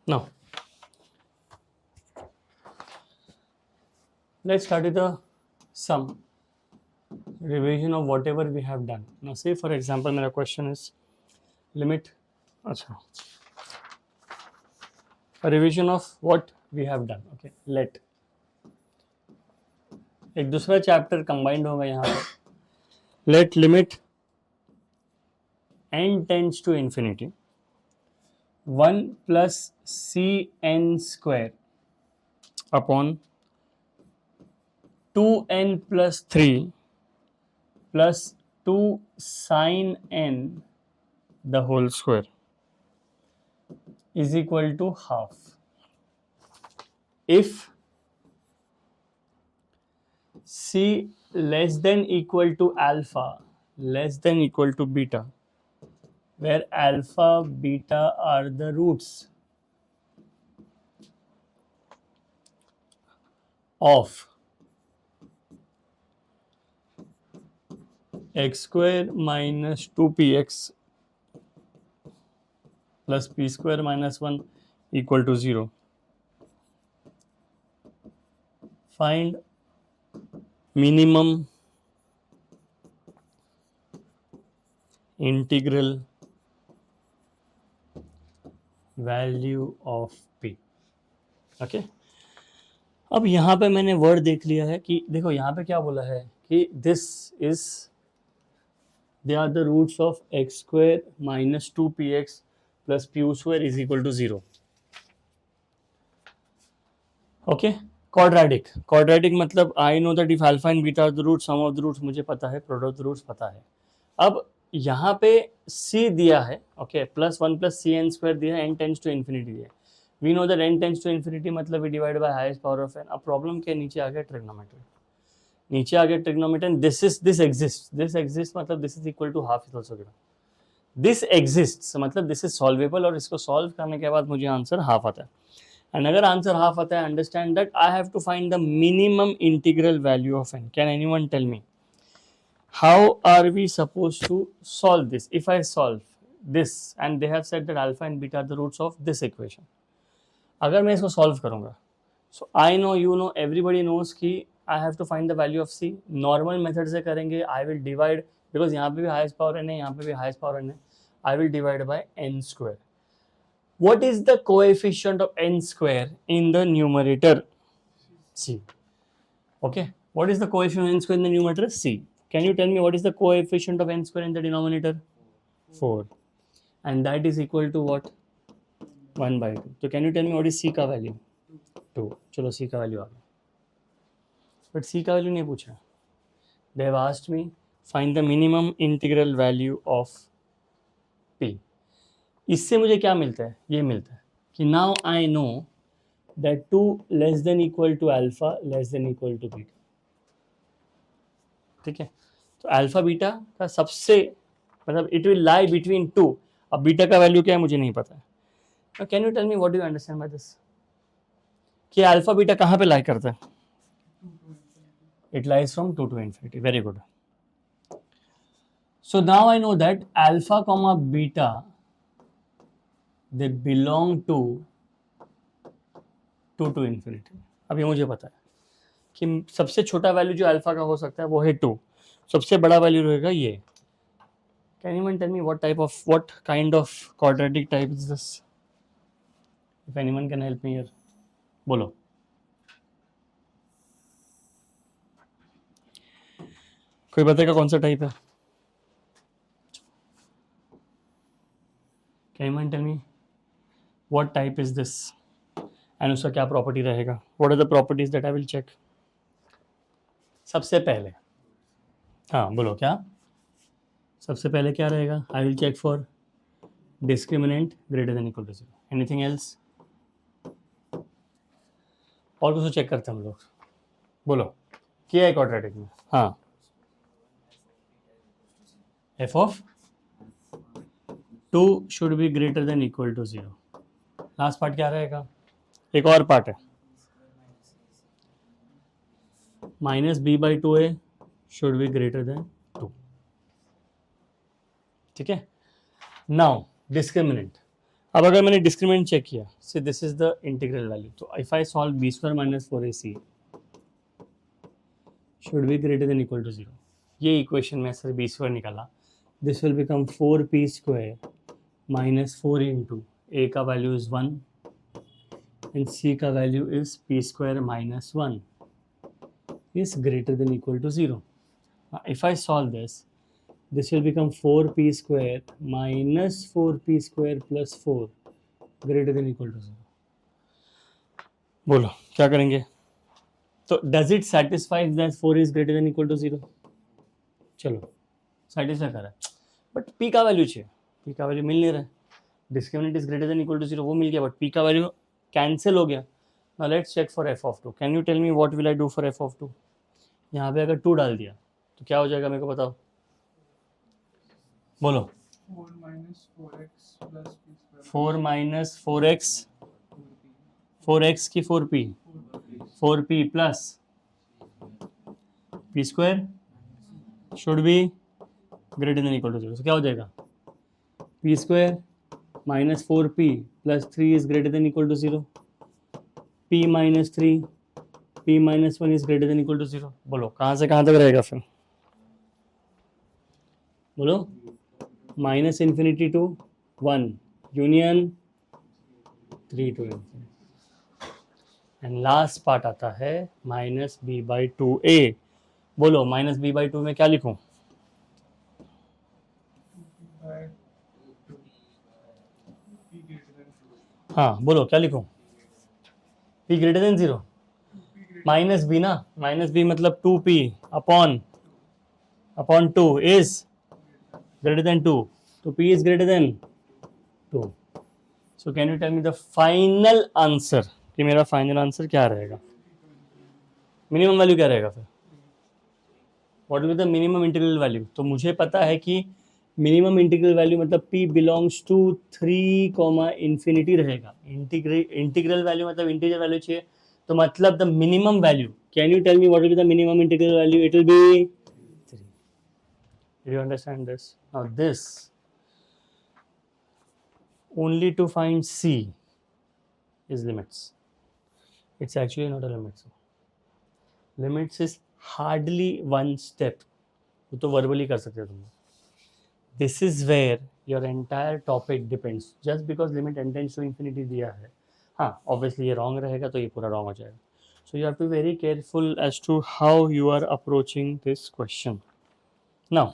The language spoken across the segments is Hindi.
Now let's start with the sum revision of whatever we have done. Now say for example मेरा question is limit, अच्छा, a revision of what we have done. Okay, let एक दूसरा चैप्टर कंबाइंड होगा यहाँ पे. Let limit n tends to infinity 1 plus cn square upon 2n plus 3 plus 2 sin n the whole square is equal to half. If c less than equal to alpha less than equal to beta, where alpha beta are the roots of x square minus 2px plus p square minus 1 equal to 0, find minimum integral value of p. Okay, अब यहाँ पे मैंने वर्ड देख लिया है कि देखो यहाँ पे क्या बोला है कि this is they are the roots of x square minus 2px plus p square is equal to 0. Okay, quadratic मतलब I know that if alpha and beta are the root, sum of the roots मुझे पता है, प्रोडक्ट ऑफ द रूट्स पता है. अब यहाँ पे c दिया है, okay, plus 1 plus c n square दिया है, n टेंस टू इन्फिनिटी दिया है. We know that n tends to infinity मतलब we divide by highest power of n. अब प्रॉब्लम क्या, नीचे आ गया ट्रिग्नोमेट्री, नीचे आ गया ट्रिग्नोमेट्री. दिस एग्जिस्ट मतलब this is equal to half is also given. This exists मतलब दिस इज सॉल्वेबल, और इसको सॉल्व करने के बाद मुझे आंसर हाफ आता है. एंड अगर आंसर हाफ आता है, understand that I have to find the minimum integral value of n. Can anyone tell me how are we supposed to solve this? If I solve this and they have said that alpha and beta are the roots of this equation, अगर मैं इसको solve करूँगा, so I know, you know, everybody knows कि I have to find the value of c. Normal method से करेंगे, I will divide, because यहाँ पे भी highest power n है, यहाँ पे भी highest power n है, I will divide by n square. What is the coefficient of n square in the numerator? c. Okay, what is the coefficient of n square in the numerator? c. Can you tell me what is the coefficient of n square in the denominator? 4. And that is equal to what? 1 by 2. So can you tell me what is c का value? 2. चलो c का value आ गया. But c का value नहीं पूछा. They have asked me find the minimum integral value of p. इससे मुझे क्या मिलता है? ये मिलता है कि now I know that 2 less than equal to alpha less than equal to beta. ठीक है, तो अल्फा बीटा का सबसे मतलब इट विल लाई बिटवीन 2. अब बीटा का वैल्यू क्या है मुझे नहीं पता है. Can you tell me what do you understand by this, कि अल्फा बीटा कहाँ पे लाई करता है? It lies from 2 to infinity. Very good. So now I know that alpha comma beta they belong to 2 to infinity. अब ये मुझे पता है कि सबसे छोटा वैल्यू जो अल्फा का हो सकता है वो है 2, सबसे बड़ा वैल्यू रहेगा ये. Can anyone tell me what kind of quadratic type is this? If anyone can help me here, बोलो. कोई बताएगा कौन सा टाइप है? Can anyone tell me what type is this and उसका क्या प्रॉपर्टी रहेगा? What are the properties that I will check? सबसे पहले हाँ बोलो, क्या सबसे पहले क्या रहेगा? I will check for discriminant greater than equal to 0. Anything else? और कुछ चेक करते हैं हम लोग, बोलो. किया है क्वाड्रेटिक में? हाँ, f of 2 should be greater than equal to 0. Last part क्या रहेगा? एक और पार्ट है, minus b by 2a should be greater than 2. ठीक है, नाउ डिस्क्रिमिनेंट. अब अगर मैंने डिस्क्रिमिनेंट चेक किया, see this is the integral value, तो if I solve b square minus 4ac should be greater than equal to 0, ये इक्वेशन में सर बी स्क्वायर निकाला, this will become 4p square minus 4 into a का वैल्यू इज 1 एंड सी का value is p square minus 1 is greater than equal to 0. Now, if I solve this, this will become 4p square minus 4p square plus 4 greater than equal to 0. बोलो क्या करेंगे? तो does it satisfy that 4 is greater than equal to 0? चलो satisfy कर रहा है, बट p का वैल्यू चाहिए, p का वैल्यू मिल नहीं रहा है, discriminant is greater than equal to 0 वो मिल गया, बट p का वैल्यू कैंसिल हो गया. Now let's check for f of 2. Can you tell me what will I do for f of 2? यहाँ पे अगर 2 डाल दिया तो क्या हो जाएगा मेरे को बताओ, बोलो. 4 माइनस 4x 4x की 4p 4p plus p square should be greater than equal to 0. तो क्या हो जाएगा, p square minus 4p plus 3 is greater than equal to 0, p minus 3 p minus 1 is greater than equal to 0. बोलो कहाँ से कहाँ तक रहेगा फिर, बोलो. Minus infinity to 1 union 3 to infinity, and last part आता है माइनस b बाई 2a. बोलो माइनस b बाई 2 में क्या लिखूं, हाँ बोलो क्या लिखूं, p greater than 0, minus b ना, माइनस बी मतलब 2p upon 2 is greater than 2, तो p is greater than 2. So can you tell me the final answer, कि मेरा फाइनल आंसर क्या रहेगा, मिनिमम वैल्यू क्या रहेगा फिर, what will be the minimum integral value. तो मुझे पता है कि मिनिमम इंटीग्रल वैल्यू मतलब p belongs to 3 comma infinity रहेगा. इंटीग्रल वैल्यू मतलब इंटीजर वैल्यू चाहिए, तो मतलब the minimum value, can you tell me what will be the minimum integral value, it will be 3. Did you understand this? Now this only to find c is limits. It's actually not a limit. Limits is hardly one step. वो तो verbally कर सकते हो तुम. This is where your entire topic depends. Just because limit tends to infinity दिया है, हाँ obviously ये wrong रहेगा तो ये पूरा wrong हो जाएगा. So you have to be very careful as to how you are approaching this question. Now,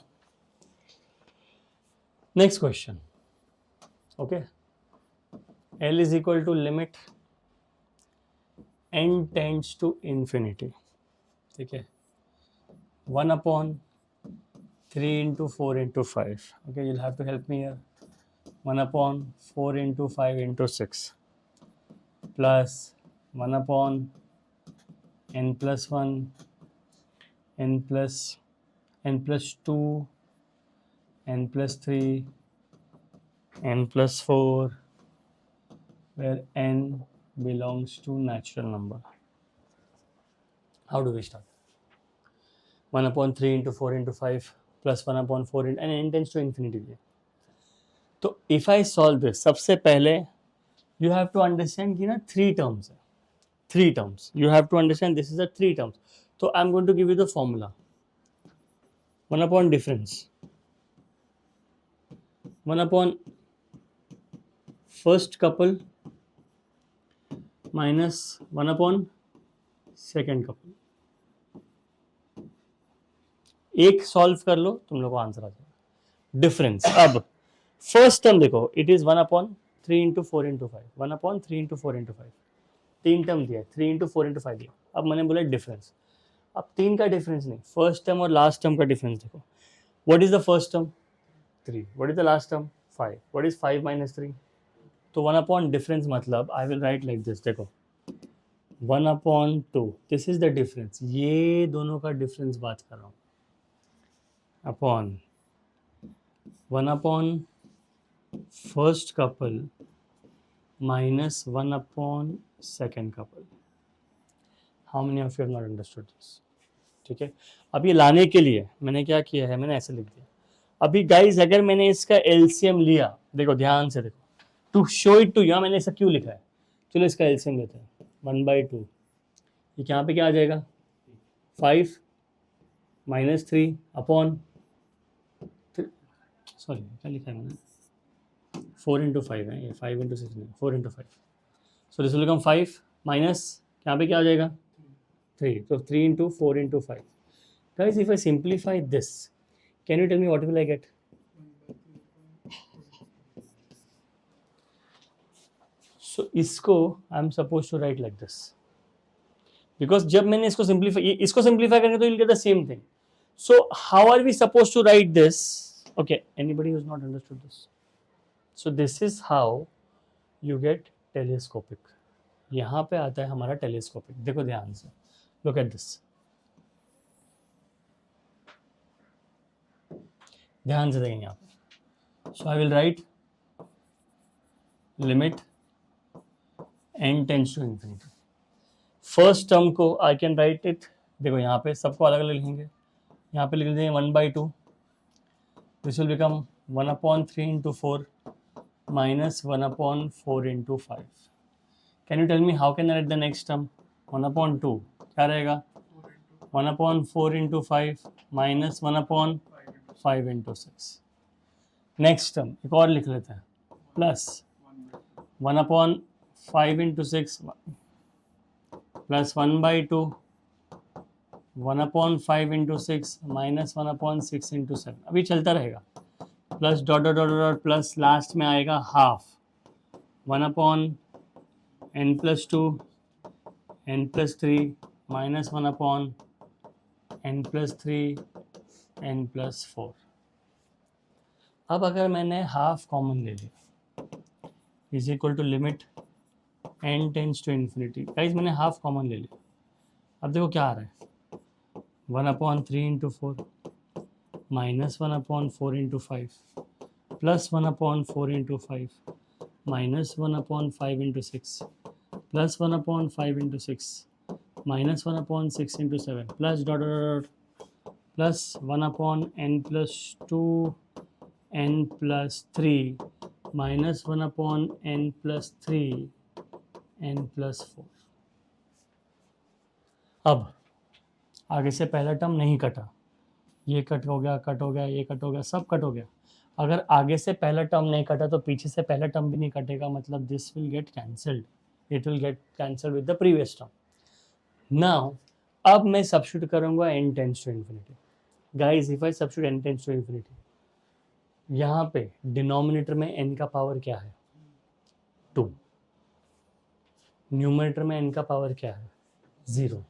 next question. Okay. L is equal to limit n tends to infinity. ठीक है. 1 upon 3 into 4 into 5. Okay, you'll have to help me here. 1 upon 4 into 5 into 6 plus 1 upon n plus 1 n plus 2 n plus 3 n plus 4 where n belongs to natural number. How do we start? 1 upon 3 into 4 into 5 plus 1 upon 4 into, and n tends to infinity. तो if I solve this, सबसे पहले you have to understand कि ना 3 terms है, 3 terms. You have to understand this is a 3 terms. So I'm going to give you the formula. 1 upon difference, 1 upon first couple minus 1 upon second couple. एक सॉल्व कर लो तुम लोग को आंसर आ जाएगा. डिफरेंस, अब फर्स्ट टर्म देखो, it is 1 upon 3 into 4 into 5, 1 upon 3 into 4 into 5, 3 term दिया, 3 इंटू 4 इंटू 5 दिया. अब मैंने बोला डिफरेंस, अब 3 का डिफरेंस नहीं, फर्स्ट टर्म और लास्ट टर्म का डिफरेंस देखो. What is the first term 3, what is the last term 5, what is 5 minus 3. तो 1 अपॉन डिफरेंस मतलब I will write like this, देखो 1 upon 2, this is the difference, ये दोनों का डिफरेंस बात कर रहा हूँ, upon 1 upon first couple minus 1 upon second couple. How many of you have not understood this? ठीक है. अब ये लाने के लिए मैंने क्या किया है, मैंने ऐसे लिख दिया. अभी गाइज अगर मैंने इसका LCM लिया, देखो ध्यान से देखो, to show it to you, मैंने ऐसा क्यों लिखा है, चलो इसका एलसीएम लेते हैं, 1/2, ये यहाँ पे क्या आ जाएगा 5 - 3 अपॉन, सॉरी क्या लिखा है मैंने, 4 × 5 है ये, 5 × 6 नहीं, 4 × 5, सो दिस विल बिकम 5 माइनस यहाँ पे क्या आ जाएगा 3, तो 3 × 4 × 5. Guys, if I simplify this, can you tell me what will I get? So इसको I am supposed to write like this, because जब मैंने इसको simplify करेंगे तो you'll get the same thing. So how are we supposed to write this? Okay, anybody who's not understood this? So this is how you get telescopic. यहाँ पे आता है हमारा telescopic. देखो ध्यान से, look at this. ध्यान से देखेंगे आप. So I will write limit n tends to infinity. First term को I can write it, देखो यहाँ पे सबको अलग अलग लिखेंगे, यहाँ पे लिख देंगे 1/2, this will become 1/3 × 4 minus 1/4 × 5. Can you tell me how can I write the next term? 1/2 क्या रहेगा 1/4 × 5 minus 1/5 × 6. नेक्स्ट टर्म एक और लिख लेते हैं, प्लस 1/5 × 6 प्लस 1/2 1/5 × 6 माइनस 1/6 × 7. अभी चलता रहेगा, plus dot dot dot dot plus last में आएगा half 1/n + 2 n + 3 minus 1/n + 3 n + 4. अब अगर मैंने हाफ कॉमन ले लिया is equal to limit n tends to infinity. Guys मैंने हाफ कॉमन ले लिया, अब देखो क्या आ रहा है 1/3 × 4 minus 1/4 × 5 plus 1/4 × 5 minus 1/5 × 6 plus 1/5 × 6 minus 1/6 × 7 plus dot dot plus 1/n + 2 n + 3 minus 1/n + 3 n + 4. अब आगे से पहला टर्म नहीं कटा, ये कट हो गया, ये कट हो गया, सब कट हो गया. अगर आगे से पहला टर्म नहीं कटा तो पीछे से पहला टर्म भी नहीं कटेगा, मतलब this will get cancelled, it will get cancelled with the previous term. Now अब मैं सब्स्टिट्यूट करूंगा n tends to infinity. Guys if I substitute n tends to infinity, यहाँ पे डिनोमिनेटर में n का पावर क्या है 2, न्यूमरेटर में n का पावर क्या है 0.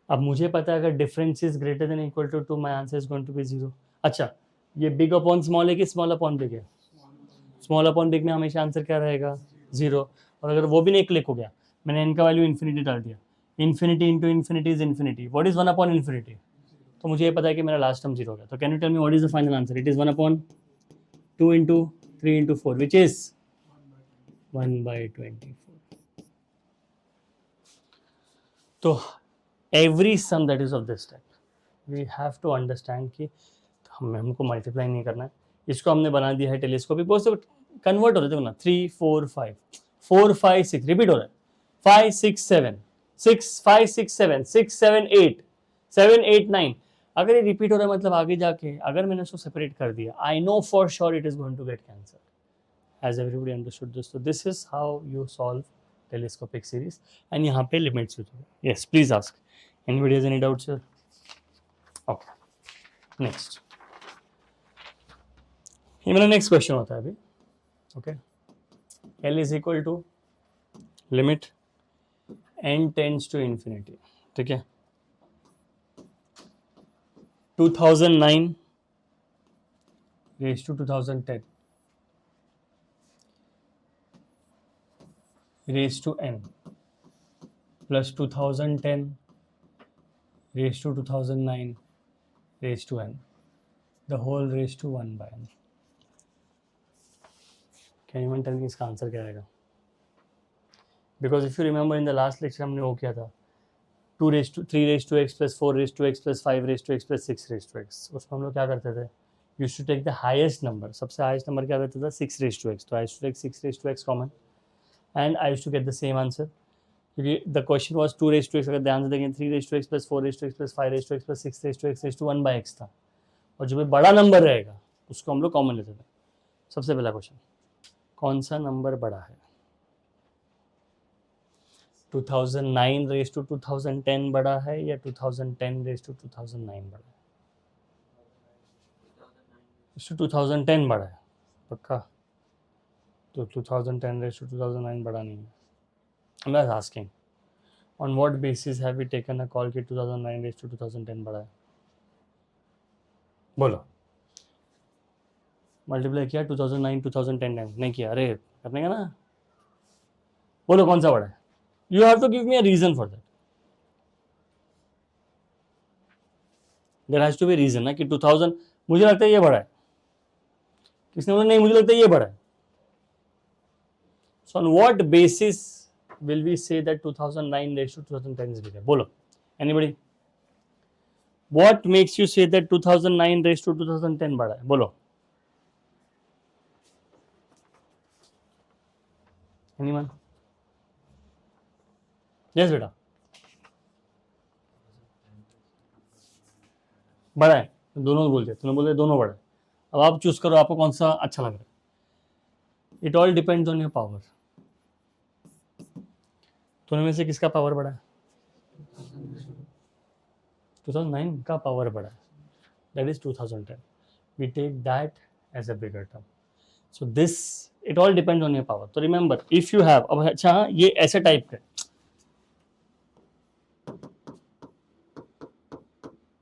अब मुझे पता है अगर difference is greater than equal to 2 my answer is going to be 0. अच्छा, ये बिग अपॉन स्मॉल है कि स्मॉल अपॉन बिग है? स्मॉल अपॉन बिग में हमेशा आंसर क्या रहेगा 0. और अगर वो भी नहीं क्लिक हो गया, मैंने n का वैल्यू इन्फिनिटी डाल दिया, infinity into infinity is infinity, what is 1/इन्फिनिटी? तो मुझे ये पता है कि मेरा लास्ट टर्म 0 हो गया. तो can you tell me what is the final answer? It is 1/2 × 3 × 4 which is 1/24. तो every sum that is of this type, we have to understand कि हमको मल्टीप्लाई नहीं करना है, इसको हमने बना दिया है टेलीस्कोपिक. बहुत से कन्वर्ट हो रहे थे ना, 3 4 5 4 5 6 रिपीट हो रहा है, 5 6 7 6 5 6 7 6 7 8 7 8 9. अगर ये रिपीट हो रहा है मतलब आगे जाके अगर मैंने उसको सेपरेट कर दिया, I know for sure it is going to get cancel. Has everybody understood this? So this is how you solve telescopic series. And यहाँ पे limits यूज होगा. Yes, please ask. Anybody has any doubts here? Okay. Next. ये मेरा next question होता है अभी. Okay. L is equal to limit n tends to infinity. ठीक है. 2009 raised to 2010 raised to n plus 2010 raised to 2009 raised to n, the whole raised to 1/n. Can anyone tell me इसका आंसर क्या रहेगा? Because if you remember in the last lecture हमने वो किया था 2 raised to 3 raised to x plus 4 raised to x plus 5 raised to x plus 6 raised to x. उसमें हम लोग क्या करते थे, used to take the highest number, सबसे हाईएस्ट नंबर क्या रहता था 6 रेज टू एक्स, तो I used to take 6 raise to x common and I used to get the same answer, क्योंकि the question was 2 raise to x, अगर ध्यान से देखें 3 raise to x plus 4 raise to x plus 5 raise to x plus 6 raise to 1 bye x था, और जो भी बड़ा नंबर रहेगा उसको हम लोग कॉमन लेते थे। सबसे पहला क्वेश्चन, कौन सा नंबर बड़ा है? 2009 रेज टू 2010 बड़ा है या 2010 रेज टू 2009 बड़ा है? 2010 बड़ा है पक्का, तो 2010 रेज टू 2009 बड़ा नहीं है। I'm just asking, on what basis have we taken a call कि 2009 रेज टू 2010 बड़ा है? बोलो, मल्टीप्लाई किया 2009 2010 टाइम नहीं किया, अरे करने का ना, बोलो कौन सा बड़ा है? You have to give me a reason for that, there has to be reason ना कि 2000 मुझे लगता है ये बड़ा है, किसने बोला नहीं मुझे लगता है ये बड़ा है, so on what basis will we say that 2009 raise to 2010 is bigger? बोलो anybody, what makes you say that 2009 raise to 2010 बड़ा है? बोलो एनीवन? यस बेटा बड़ा है, दोनों बोलते, तूने बोले दोनों बड़ा है, अब आप चूज करो आपको कौन सा अच्छा लग रहा है। It all depends on your power, दोनों में से किसका पावर बड़ा है? 2009 का पावर बड़ा है, that is 2010, we take that as a bigger term, so this it all depends on your power. तो रिमेंबर इफ यू हैव, अब अच्छा ये ऐसे टाइप का,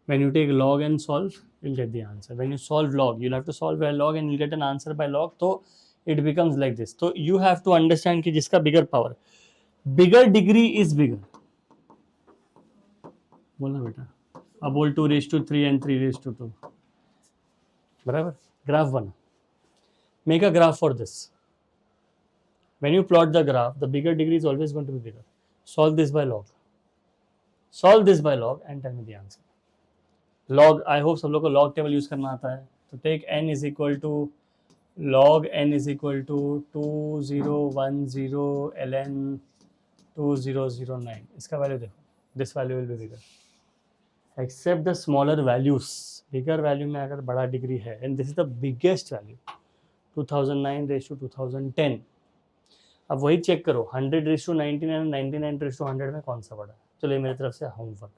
when you take log and solve you'll get the answer, when you solve log you'll have to solve by log and you'll get an answer by log, तो it becomes like this। तो you have to understand कि जिसका bigger power, bigger degree is bigger, बोलना बेटा, अब बोल 2 raised to 3 and 3 raised to 2 बराबर, ग्राफ बना, make a graph for this, when you plot the graph the bigger degree is always going to be bigger, solve this by log, solve this by log and tell me the answer। Log, I hope सब लोग को लॉग टेबल यूज करना आता है, तो take n is equal to log n is equal to 2010 ln 2009, इसका वैल्यू देखो, this value will be bigger except the smaller values, bigger value में अगर बड़ा डिग्री है and this is the biggest value 2009 raise to 2010, अब वही चेक करो 100 रेज टू 99 और 99 रेज टू 100 में कौन सा बड़ा है। चलो ये मेरी तरफ से होमवर्क,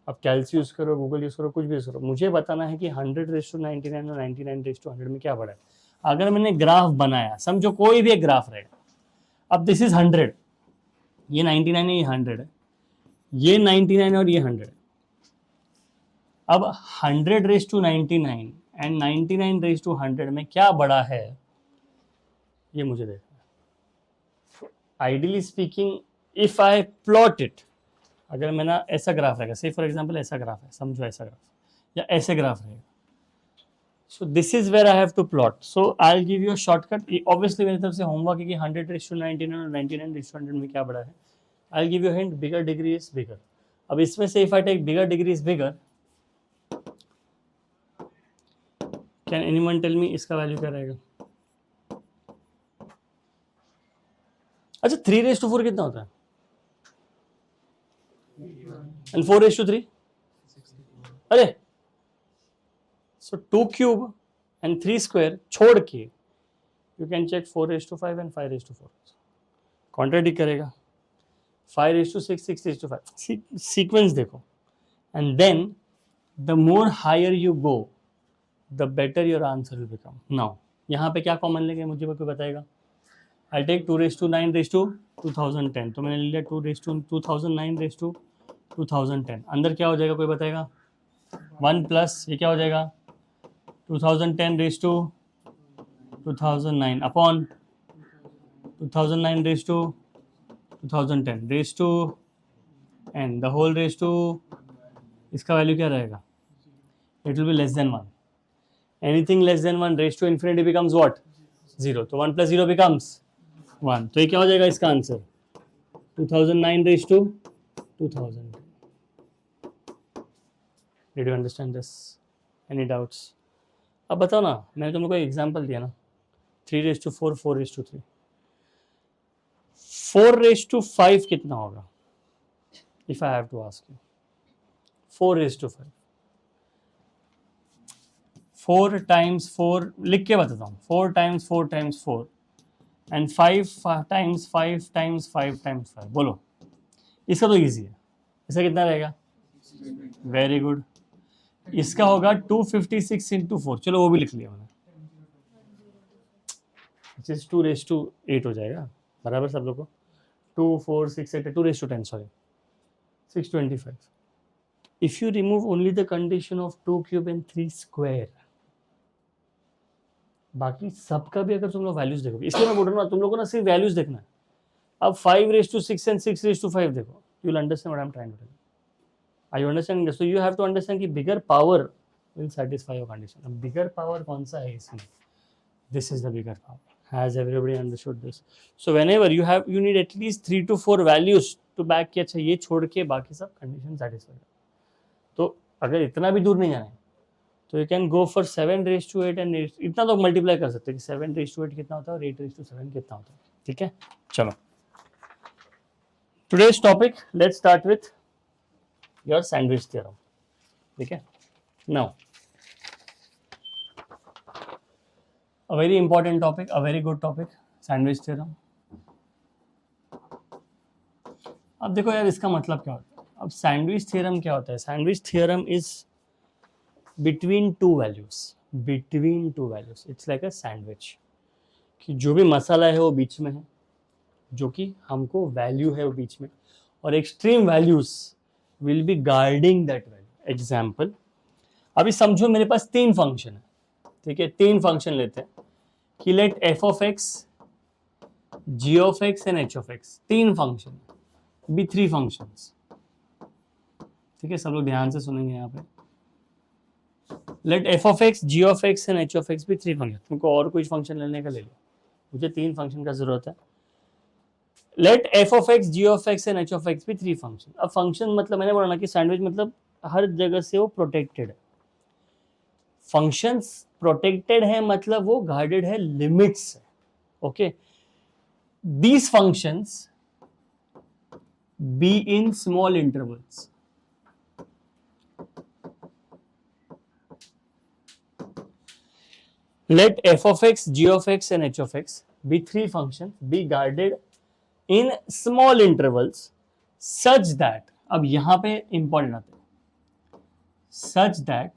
अब कैल्सी यूज़ करो, गूगल यूज़ करो, कुछ भी यूज़ करो, मुझे बताना है कि 100 रेज टू 99 और 99 रेज टू 100 में क्या बड़ा है। अगर मैंने ग्राफ बनाया, समझो कोई भी एक ग्राफ रहेगा, अब दिस इज 100, ये 99 है, ये 100 है, ये 99 और ये 100 है, अब 100 raise to 99 and 99 raise to 100 में क्या बड़ा है ये मुझे देखना है। Ideally speaking if I plot it, अगर मैंने ऐसा ग्राफ रहेगा, से फॉर एग्जांपल ऐसा ग्राफ है, समझो ऐसा ग्राफ या ऐसे ग्राफ रहेगा, so this is where I have to plot, so I will give you a shortcut, obviously मेरी तरफ से होमवर्क है कि 100 रेज टू 99 और 99 रेज टू 100 में क्या बड़ा है। I will give you hint, bigger degree is bigger. अब इसमें से if I take bigger degree is bigger, can anyone tell me इसका वैल्यू क्या रहेगा? अच्छा 3 रेज टू 4 कितना होता है एंड 4 रेज टू 3, अरे सो 2 क्यूब एंड 3 स्क्वायर छोड़ के you can check 4 raise to 5 and 5 raise to 4, contradict करेगा, 5 raise to 6, 6 raise to 5, sequence देखो, and then the more higher you go the better your answer will become. Now यहाँ पे क्या कॉमन लेंगे मुझे कोई बताएगा? I take 2 raise to 9 raise to 2010, तो मैंने ले लिया 2 रेज टू 2009 रेज टू 2010, अंदर क्या हो जाएगा कोई बताएगा? 1 प्लस ये क्या हो जाएगा 2010 raise to 2009 upon 2009 raise to 2010 raise to and the whole raise to, इसका वैल्यू क्या रहेगा? It will be less than 1, anything less than 1 raise to infinity becomes what? 0, तो 1 प्लस 0 बिकम्स 1, तो ये क्या हो जाएगा इसका answer? 2009 raise to 2010। Did you understand this? Any doubts? अब बताओ ना, मैंने तुम लोग को एग्जाम्पल दिया ना, 3:4, 4:3, 4:5 कितना होगा? If I have to ask you, 4:5, 4 times 4 लिख के बताता हूँ, 4 times 4 times 4 and 5 times 5 times 5 times 5, बोलो। इसका तो इजी है, इसका कितना रहेगा? Very good. इसका होगा 256 इंटू 4, चलो वो भी लिख लिया मैंने, 2:8 हो जाएगा, बराबर सब लोग को। 2 4 6 8 2:10, sorry 625। If you remove only the condition of 2 cube and 3 square, बाकी सबका भी अगर तुम लोग वैल्यूज देखोगे, इसलिए मैं बोल रहा हूँ तुम लोगों को ना सिर्फ वैल्यूज देखना है। अब 5:6 एंड 6:5 देखो, you will understand what I am trying to tell. I understand, so you have to understand कि bigger power will satisfy your condition. अब बिगर पावर कौन सा है इसमें? This is the bigger power. Has everybody understood this? So whenever you need at least 3 to 4 values to back कि अच्छा ये छोड़ के बाकी सब कंडीशन सेटिस्फाइड। तो अगर इतना भी दूर नहीं जाना है तो you can go for 7:8 and इतना तो मल्टीप्लाई कर सकते हैं कि 7:8 कितना होता है और 8:7 कितना होता है। ठीक है, चलो today's topic, let's start with your sandwich theorem. ठीक है, now a very important topic, a very good topic, sandwich theorem। अब देखो यार इसका मतलब क्या होता है। अब सैंडविच थ्योरम क्या होता है? Sandwich theorem is between two values, it's like a sandwich, कि जो भी मसाला है वो बीच में है, जो कि हमको वैल्यू है वो बीच में, और extreme values will be guarding that value. Example, अभी समझो मेरे पास 3 फंक्शन है, ठीक है, 3 फंक्शन लेते हैं कि let f of x, g of x and h of x, 3 function be 3 functions. ठीक है, सब लोग ध्यान से सुनेंगे यहाँ पे। Let f of x, g of x and h of x भी 3 फंक्शन। तुमको और कुछ फंक्शन लेने का ले लो, मुझे 3 फंक्शन का जरूरत है। Let f of x, g of x and h of x भी 3 फंक्शन। अब फंक्शन मतलब मैंने बोला ना कि सैंडविच मतलब हर जगह से वो प्रोटेक्टेड है। फंक्शंस प्रोटेक्टेड है मतलब वो गार्डेड है, लिमिट्स है। Okay, these functions be in small intervals। let f of x, g of x and h of x be 3 functions, be guarded in small intervals such that, अब यहां पे इंपॉर्टेंट आते हैं, such that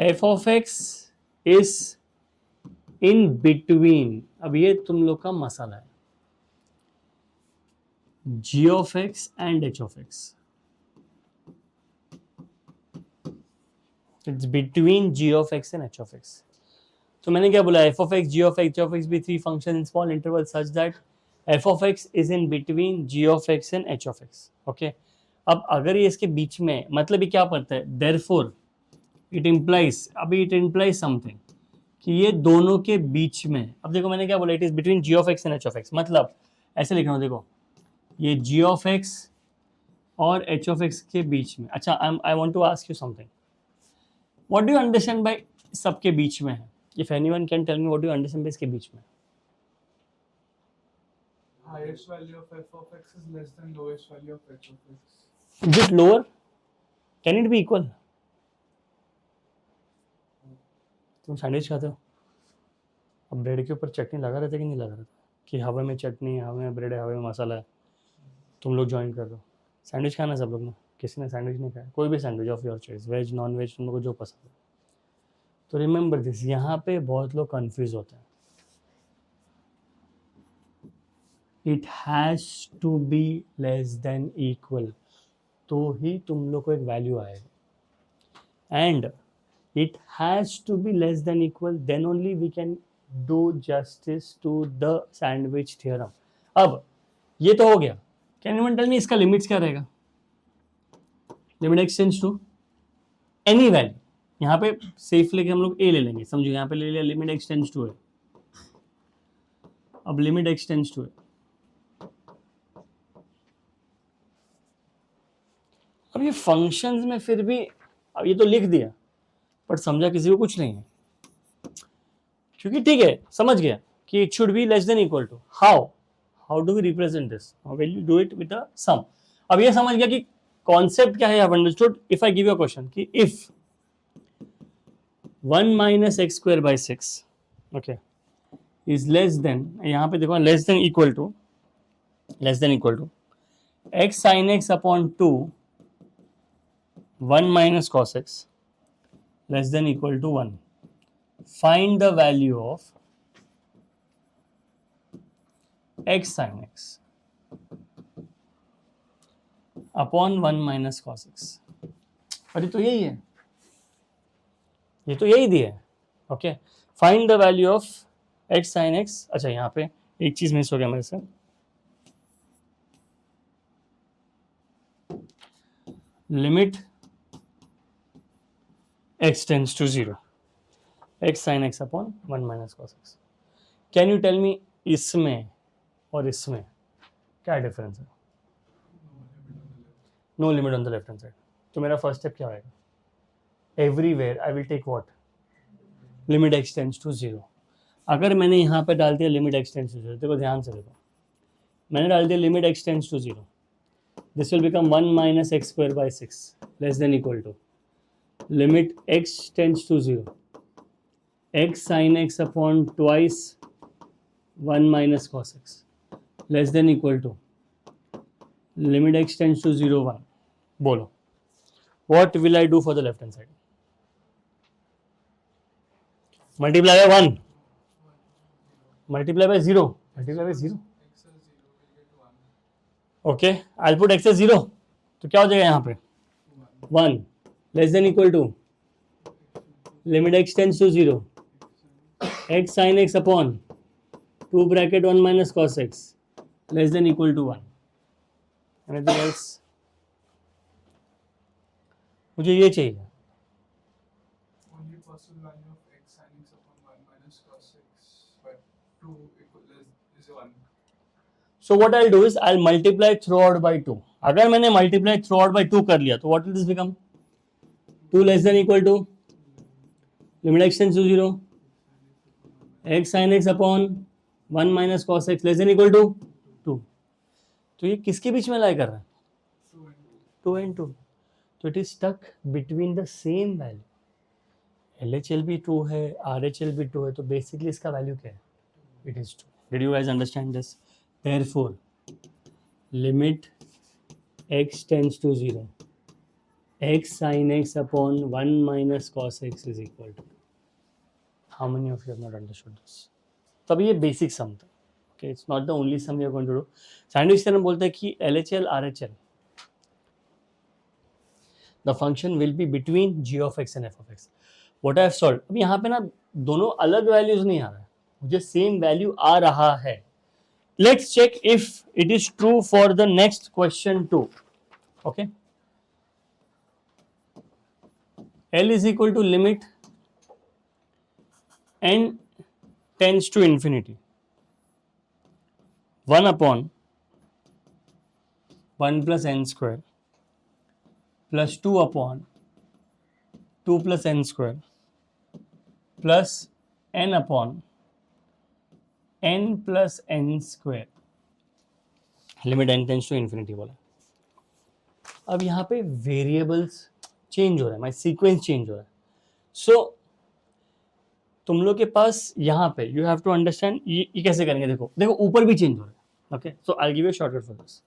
f of x is in between, अब ये तुम लोग का मसाला है, g of x and h of x, it's between g of x and h of x। तो मैंने क्या बोला, f of x, g of x, h of x be 3 functions in small intervals such that f of x is in between g of x and h of x। Okay, अब अगर ये इसके बीच में, मतलब ये क्या पड़ता है, therefore it implies, अभी it implies something कि ये दोनों के बीच में। अब देखो मैंने क्या बोला, it is between g of x and h of x, मतलब ऐसे लिख रहा हूँ, देखो ये g of x और h of x के बीच में। अच्छा, I want to ask you something, what do you understand by सबके बीच में है? If anyone can tell me what do you understand by इसके बीच में? Highest value of f of x is less than lowest value of h of x. Is it lower? Can it be equal? तुम सैंडविच खाते हो, अब ब्रेड के ऊपर चटनी लगा रहता है कि नहीं लगा रहता? कि हवा में चटनी है, हवा में ब्रेड है, हवा में मसाला है, तुम लोग ज्वाइन कर दो। सैंडविच खाना सब लोग ने, किसी ने सैंडविच नहीं खाया? कोई भी sandwich of your choice, veg non veg, तुम लोग को जो पसंद है। तो रिमेंबर दिस, यहाँ पे बहुत लोग कंफ्यूज होते हैं। It has to be less than equal, तो ही तुम लोग को एक वैल्यू आएगा, and it has to be less than equal, then only we can do justice to the sandwich theorem। अब ये तो हो गया, can you tell me इसका लिमिट्स क्या रहेगा? Limit extends to any value, यहाँ पे सेफ लेके हम लोग a ले लेंगे, समझो यहाँ पे ले लिया लिमिट एक्सटेंड्स टू है। अब लिमिट एक्सटेंड्स टू है, अब ये फंक्शंस में फिर भी, अब ये तो लिख दिया बट समझा किसी को कुछ नहीं है, क्योंकि ठीक है समझ गया कि it should be less than equal to, how do we represent this, will you do it with a sum. अब ये समझ गया कि कॉन्सेप्ट क्या है, I understood. If I give you a question कि if 1 minus x square by 6 okay is less than, यहाँ पे देखो less than equal to x sine x upon 2 1 minus cos x less than equal to 1, find the value of x sin x upon 1 minus cos x। अरे तो यही है, ये तो यही दिया है। Okay, find the value of x sin x। अच्छा यहाँ पे एक चीज मिस हो गया मेरे से, limit x tends to 0 x sin x upon 1 minus cos x. Can you tell me इसमें और इसमें क्या डिफरेंस है? No limit on the left hand side. तो मेरा फर्स्ट स्टेप क्या होगा? Everywhere I will take what, limit x tends to 0। अगर मैंने यहाँ पे डाल दिया लिमिट x टेंड्स टू 0, देखो ध्यान से देखो, मैंने डाल दिया limit x tends to 0, this will become 1 minus x square by 6 less than equal to limit x tends to 0 x sin x upon twice 1 minus cos x less than equal to limit x tends to 0 1। बोलो, what will I do for the left hand side? Multiply by 1, multiply by 0, multiply by 0। Okay, I'll put x as 0, तो क्या हो जाएगा यहाँ पे 1 less than equal to limit x tends to 0 x sin x upon 2 bracket 1 minus cos x less than equal to 1। Anything else? मुझे ये चाहिए। Only possible value of x sin x upon 1 minus cos x, but 2 is 1. So what I'll do is I'll multiply throughout by 2। अगर मैंने multiply throughout by 2 कर लिया तो what will this become? 2 less than equal to limit x tends to 0 x sin x upon 1 minus cos x less than equal to 2। तो ये किसके बीच में लाई कर रहा है? 2 and 2। तो it is stuck between the same value. LHL भी 2 है, RHL भी 2 है, तो बेसिकली इसका वैल्यू क्या है? It is 2। Did you guys understand this? Therefore limit x tends to 0 x sin x upon 1 minus cos x is equal to, how many of you have not understood this? तब ये बेसिक सम था। Okay, it's not the only sum you are going to do. Sandwich theorem बोलता है कि LHL RHL the function will be between g of x and f of x। What I have solved, अब यहाँ पे ना दोनों अलग वैल्यूज नहीं आ रहा है, मुझे सेम वैल्यू आ रहा है। Let's check if it is true for the next question too. Okay, L is equal to limit n tends to infinity 1 upon 1 plus n square plus 2 upon 2 plus n square plus n upon n plus n square, limit n tends to infinity बोला। अब यहाँ पे वेरिएबल्स चेंज हो रहा है, माई सीक्वेंस चेंज हो रहा है। सो तुम लोग के पास यहाँ पे यू हैव टू अंडरस्टैंड ये कैसे करेंगे। देखो देखो ऊपर भी चेंज हो रहा है। Okay, so I give you shortcut for this.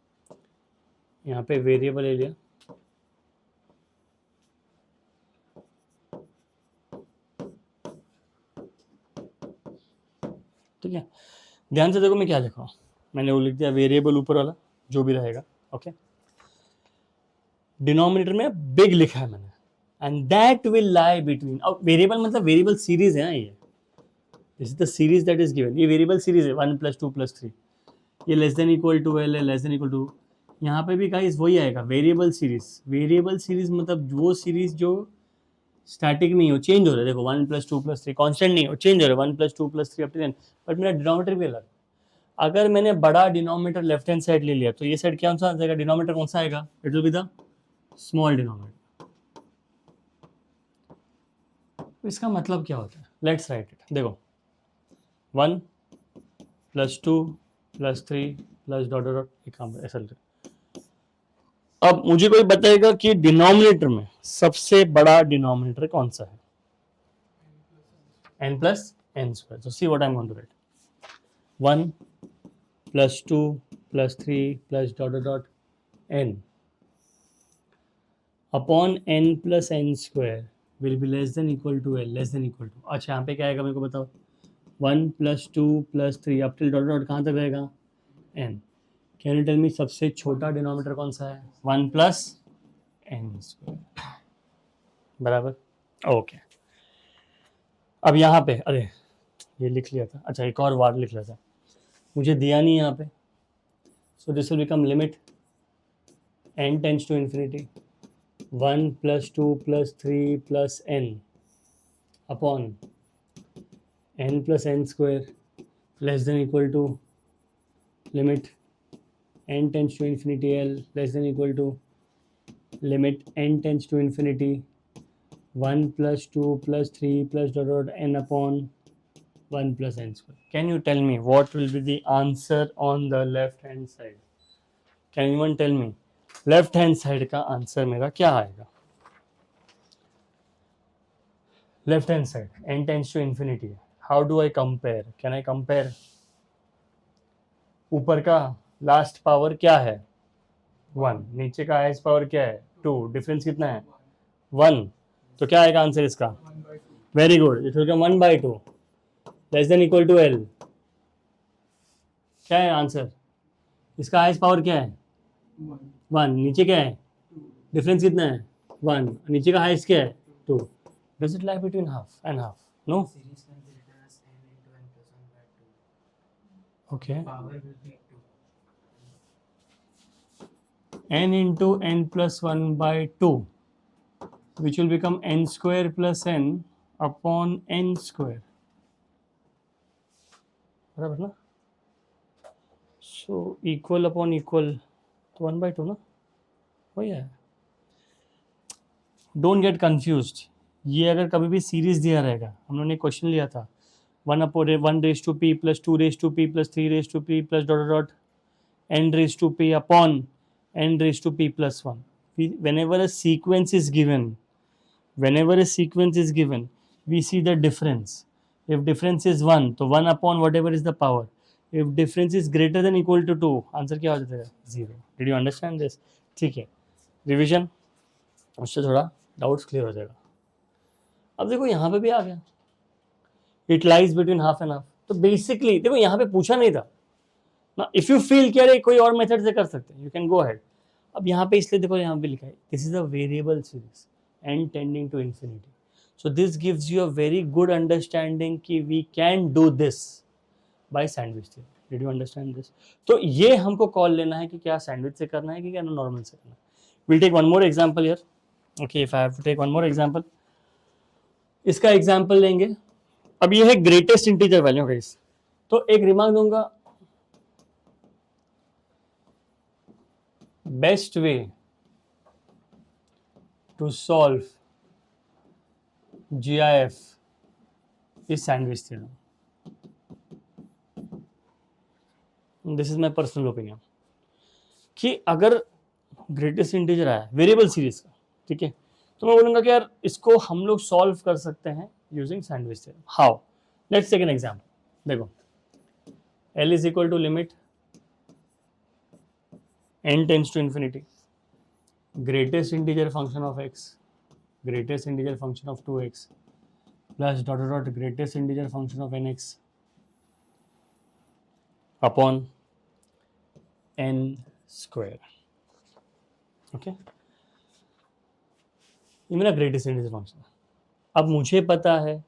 यहाँ पे वेरिएबल ले लिया, ठीक है। ध्यान से देखो मैं क्या लिखा हूँ, मैंने वो लिख दिया वेरिएबल ऊपर वाला जो भी रहेगा। ओके, डिनोमिनेटर में बिग लिखा है मैंने, and that will lie between. अब वेरिएबल मतलब वेरिएबल सीरीज है, ये this is the series that is given. ये वेरिएबल सीरीज है 1 + 2 + 3, ये less than equal to L है, लेस देन इक्वल टू, यहाँ पे भी गाइस वही आएगा वेरिएबल सीरीज। वेरिएबल सीरीज मतलब वो सीरीज जो स्टैटिक नहीं हो, चेंज हो रहा है। देखो 1 + 2 + 3 कांस्टेंट नहीं हो, चेंज हो रहा है 1 + 2 + 3 अप टू 10, बट मेरा डिनोमिनेटर भी अलग। अगर मैंने बड़ा डिनोमिनेटर लेफ्ट हैंड साइड ले लिया तो ये साइड क्या सा आ जाएगा, डिनोमिनेटर कौन सा आएगा? It will be the small denominator. इसका मतलब क्या होता है? Let's write it. देखो 1 + 2 + 3 + डॉट डॉट डॉट, एक काम ऐसा लिखो। अब मुझे कोई बताएगा कि डिनोमिनेटर में सबसे बड़ा डिनोमिनेटर कौन सा है? n plus n square. So see what I'm going to write. 1 + 2 + 3 + dot dot dot n upon n plus n square will be less than equal to l, less than equal to। अच्छा यहाँ पे क्या आएगा मेरे को बताओ? 1 + 2 + 3 up till dot dot कहाँ तक रहेगा? n। Can you tell me सबसे छोटा डिनोमिनेटर कौन सा है? 1 + n square, बराबर? ओके। अब यहाँ पे अरे ये लिख लिया था, अच्छा एक और वार लिख लिया था, मुझे दिया नहीं यहाँ पे। So this will become limit n tends to infinity 1 + 2 + 3 + n upon n + n square less than equal to limit n tends to infinity l less than equal to limit n tends to infinity 1 + 2 + 3 + dot dot n upon 1 + n square. Can you tell me what will be the answer on the left hand side? Can anyone tell me left hand side का आंसर मेरा क्या आएगा? Left hand side n tends to infinity. How do I compare? Can I compare? ऊपर का लास्ट पावर क्या है? 1, नीचे का हाईएस्ट पावर क्या है? 2, डिफरेंस कितना है? 1। तो क्या आएगा आंसर इसका? 1/2. Very good, it will come 1/2 less than equal to l। क्या है आंसर? इसका हाईएस्ट पावर क्या है? 1, नीचे क्या है? 2. डिफरेंस कितना है? 1, नीचे का हाईएस्ट क्या है? 2। Does it lie between half and half? No. Series can be written as n into n plus 1/2. Okay, Power will be 2. n into n plus 1/2 which will become n square plus n upon n square, बराबर ना? सो इक्वल अपॉन इक्वल तो 1/2 ना, वही है। Don't get confused. ये अगर कभी भी सीरीज दिया रहेगा, हम लोगों ने क्वेश्चन लिया था 1/1 + 2 + p + 3 p + dot dot dot n p upon n p + 1। Whenever a sequence is given, we see the difference. If difference is 1, तो 1 upon whatever is the power. If difference is greater than equal to 2, answer क्या हो जाएगा? 0। Did you understand this? ठीक है, रिविजन, उससे थोड़ा डाउट्स क्लियर हो जाएगा। अब देखो यहाँ पे भी आ गया, it lies between half and half. तो बेसिकली देखो यहाँ पे पूछा नहीं था ना, इफ यू फील कि अरे कोई और मेथड से कर सकते हैं, यू कैन गो अहेड। अब यहाँ पे इसलिए देखो यहाँ पे लिखा है this is a variable series n tending to infinity. So this gives you a very good understanding कि we can do this by sandwich theorem. Did you understand this? तो ये हमको कॉल लेना है कि क्या सैंडविच से करना है कि क्या नॉर्मल से करना है। Will take one more example here. Okay, if I have to take one more example, इसका एग्जांपल लेंगे। अब ये है ग्रेटेस्ट इंटीजर वैल्यू गाइस। तो एक रिमार्क दूंगा, best way to solve GIF is sandwich theorem. This is my personal opinion कि अगर ग्रेटेस्ट इंटीजर आया वेरिएबल सीरीज का, ठीक है, तो मैं बोलूँगा कि यार इसको हम लोग सॉल्व कर सकते हैं using sandwich theorem. How? Let's take an example. देखो L is equal to limit n tends to infinity greatest integer function of x, greatest integer function of 2x plus dot dot dot greatest integer function of nx upon n square। Okay, ये मेरा ग्रेटेस्ट इंटीजर फंक्शन है। अब मुझे पता है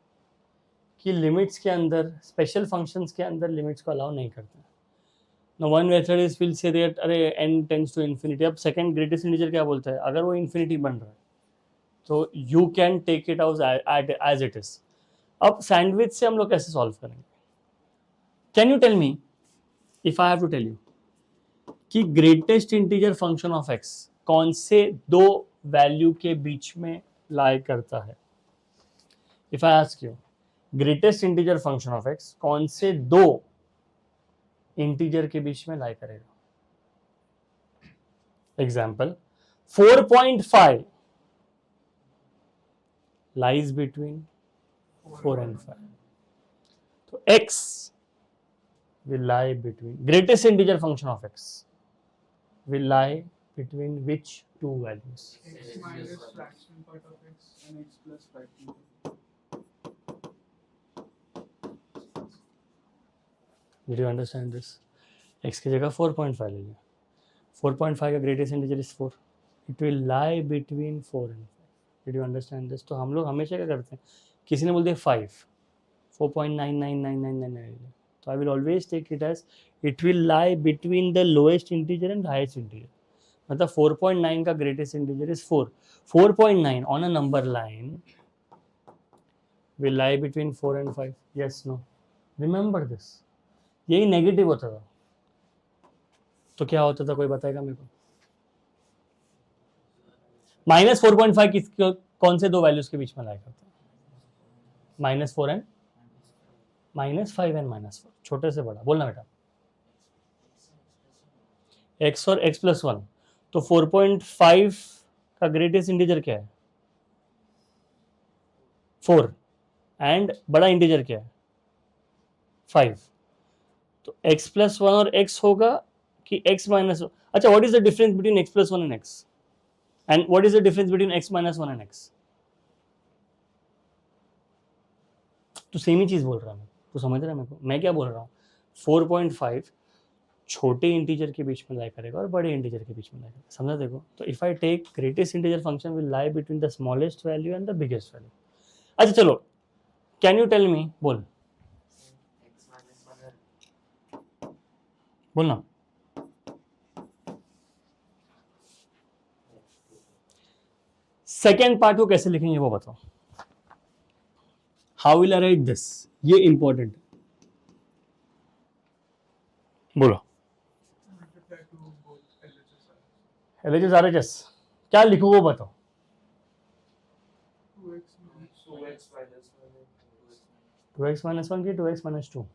कि लिमिट्स के अंदर, स्पेशल फंक्शंस के अंदर लिमिट्स को अलाउ नहीं करते हैं। No one method is will say that अरे n टेंड्स टू इन्फिनिटी। अब सेकंड ग्रेटेस्ट इंटीजर क्या बोलता है, अगर वो इन्फिनिटी बन रहा है तो you can take it as it is. अब सैंडविच से हम लोग कैसे सॉल्व करेंगे? Can you tell me, if I have to tell you कि greatest integer function of x कौन से दो वैल्यू के बीच में लाई करता है. If I ask you greatest integer function of x कौन से दो इंटीजर के बीच में लाई करेगा? Example 4.5 lies between 4 and 5. So x will lie between greatest integer function of x will lie between which two values? X minus fractional part of x and x plus fractional. Did you understand this? x की जगह 4.5 ले लिया. 4.5 का greatest integer is 4. It will lie between 4 and 5. Did you understand this? तो हम लोग हमेशा क्या करते हैं, किसी ने बोल दिया 5, 4.9999999, तो I will always take it as it will lie between the lowest integer and highest integer. मतलब 4.9 का greatest integer is 4. 4.9 on a number line will lie between 4 and 5. Yes, no? Remember this. यही नेगेटिव होता था. तो क्या होता था, कोई बताएगा मेरे को? -4.5 किसके कौन से दो वैल्यूज के बीच में लाई करता है? -4 एंड -5 एंड -4. छोटे से बड़ा बोलना बेटा. x और x + 1. तो 4.5 का ग्रेटेस्ट इंटीजर क्या है? 4. एंड बड़ा इंटीजर क्या है? 5. तो x + 1 और x होगा कि x -1? अच्छा, what is the difference between x + 1 and x? And what is the difference between x minus 1 and x? तो सेम ही चीज बोल रहा हूँ, तो समझ रहा है मेरे को मैं क्या बोल रहा हूँ? 4.5 छोटे इंटीजर के बीच में लाई करेगा और बड़े इंटीजर के बीच में लाई करेगा. समझा? देखो, तो if I take greatest integer function will lie between the smallest value and the biggest value. अच्छा चलो, कैन यू टेल मी, बोल X minus 1 बोलना. सेकेंड पार्ट को कैसे लिखेंगे वो बताओ. How will I right this? ये इंपॉर्टेंट बोलो. Multiply to both LHS and LHS RHS क्या लिखूं वो बताओ. 2x minus 2x minus 2x minus 1 की 2x minus 2.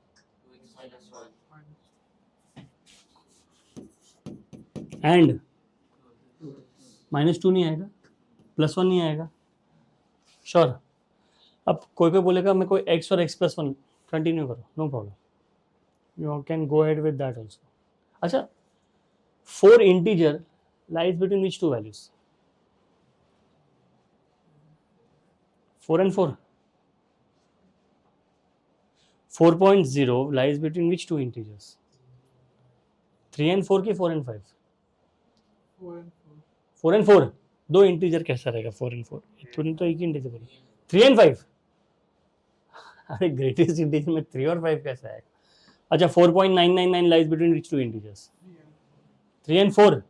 2x minus 1 minus and -2 नहीं आएगा, +1 नहीं आएगा. श्योर? अब कोई कोई बोलेगा मैं कोई x और x + 1 कंटिन्यू करो, no problem, you can go ahead with that also. अच्छा, 4 integer lies between which two values? 4 and 4. 4.0 lies between which two integers? 3 and 4 की 4 and 5? 4 and 4. 4 and 4 दो इंटीजर कैसा रहेगा? 4 and 4 तुमने तो एक ही इंटीजर बोला. 3 and 5 अरे ग्रेटेस्ट इंटीजर में 3 और 5 कैसा आएगा? अच्छा, 4.999 lies between which two integers? 3 and 4.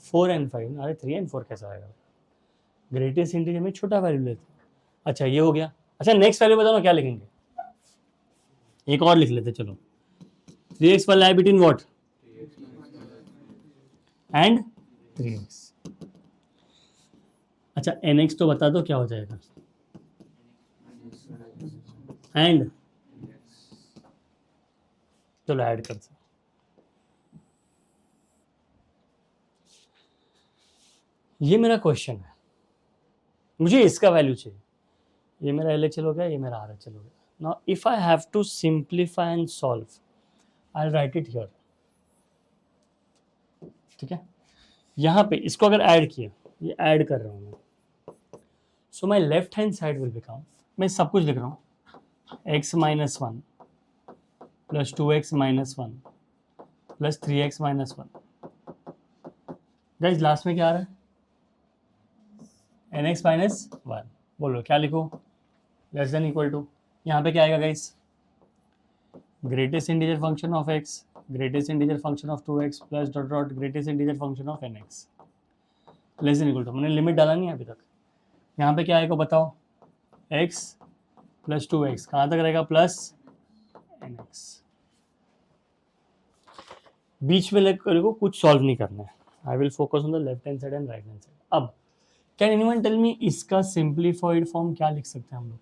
4 and 5. अरे 3 and 4 कैसा आएगा? ग्रेटेस्ट इंटीजर में छोटा वैल्यू लेते हैं. अच्छा, ये हो गया. अच्छा, नेक्स्ट वैल्यू बताओ ना क्या लिखेंगे? एक और लिख लेते चलो. 3x will lie between what? And 3x. अच्छा, nx तो बता दो क्या हो जाएगा? एंड चलो ऐड करते हैं. ये मेरा क्वेश्चन है, मुझे इसका वैल्यू चाहिए. ये मेरा LHL हो गया, ये मेरा RHL हो गया. Now if I have to simplify and solve, I write it here. ठीक है, यहाँ पे इसको अगर ऐड किया, ये ऐड कर रहा हूँ मैं, so my left hand side will become, मैं सब कुछ लिख रहा हूँ, x minus 1 plus 2x minus 1 plus 3x minus 1. Guys last में क्या आ रहा है? nx minus 1. बोलो क्या लिखो? लेस देन इक्वल टू, यहाँ पे क्या आएगा guys? Greatest integer function of x, greatest integer function of 2x plus dot dot greatest integer function of nx less than equal to. मैंने लिमिट डाला नहीं अभी तक. यहाँ पे क्या आएगा बताओ? x प्लस 2x कहाँ तक रहेगा? Plus nx. बीच में लेकर को कुछ सॉल्व नहीं करना है. I will focus on the left hand side and right hand side. अब कैन एनीवन टेल मी इसका सिंप्लीफाइड फॉर्म क्या लिख सकते हैं हम लोग?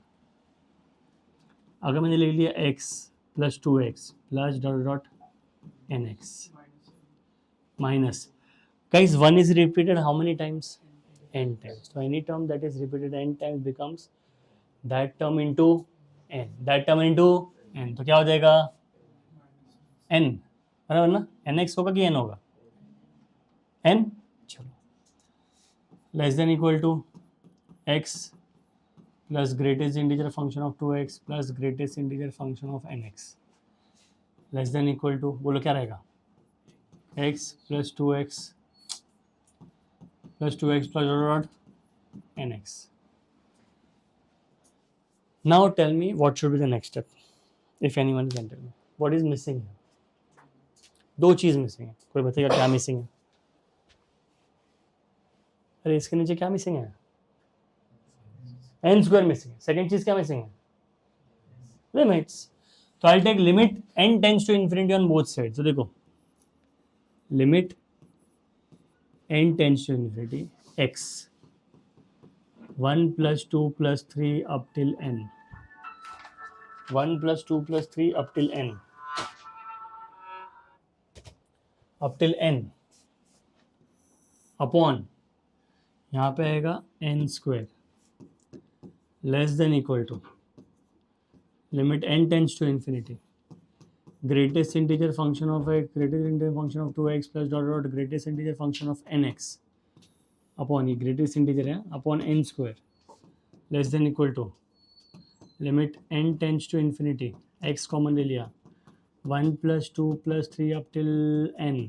अगर मैंने लिख लिया x plus 2x plus dot dot nx minus, guys, 1 is repeated how many times? N times. So any term that is repeated n times becomes that term into n, that term into n. तो क्या हो जाएगा? n, बराबर ना? nx होगा कि n होगा? n, चलो, less than equal to x plus greatest integer function of 2x plus greatest integer function of nx less than equal to, बोलो क्या रहेगा? x plus 2x plus 2x plus dot nx. Now tell me what should be the next step, if anyone can tell me what is missing here. दो चीज मिसिंग है, कोई बताएगा क्या मिसिंग है? अरे इसके नीचे क्या मिसिंग है? n स्क्वायर मिसिंग है. सेकंड चीज क्या मिसिंग है? लिमिट्स. तो I take limit n tends to infinity on both side. तो देखो limit n tends to infinity x 1 plus 2 plus 3 up till n 1 plus 2 plus 3 up till n upon यहाँ पे आएगा n square less than equal to limit n tends to infinity greatest integer function of x, greatest integer function of 2x plus dot dot greatest integer function of nx upon ये greatest integer है upon n square less than equal to limit n tends to infinity x common ले लिया 1 plus 2 plus 3 up till n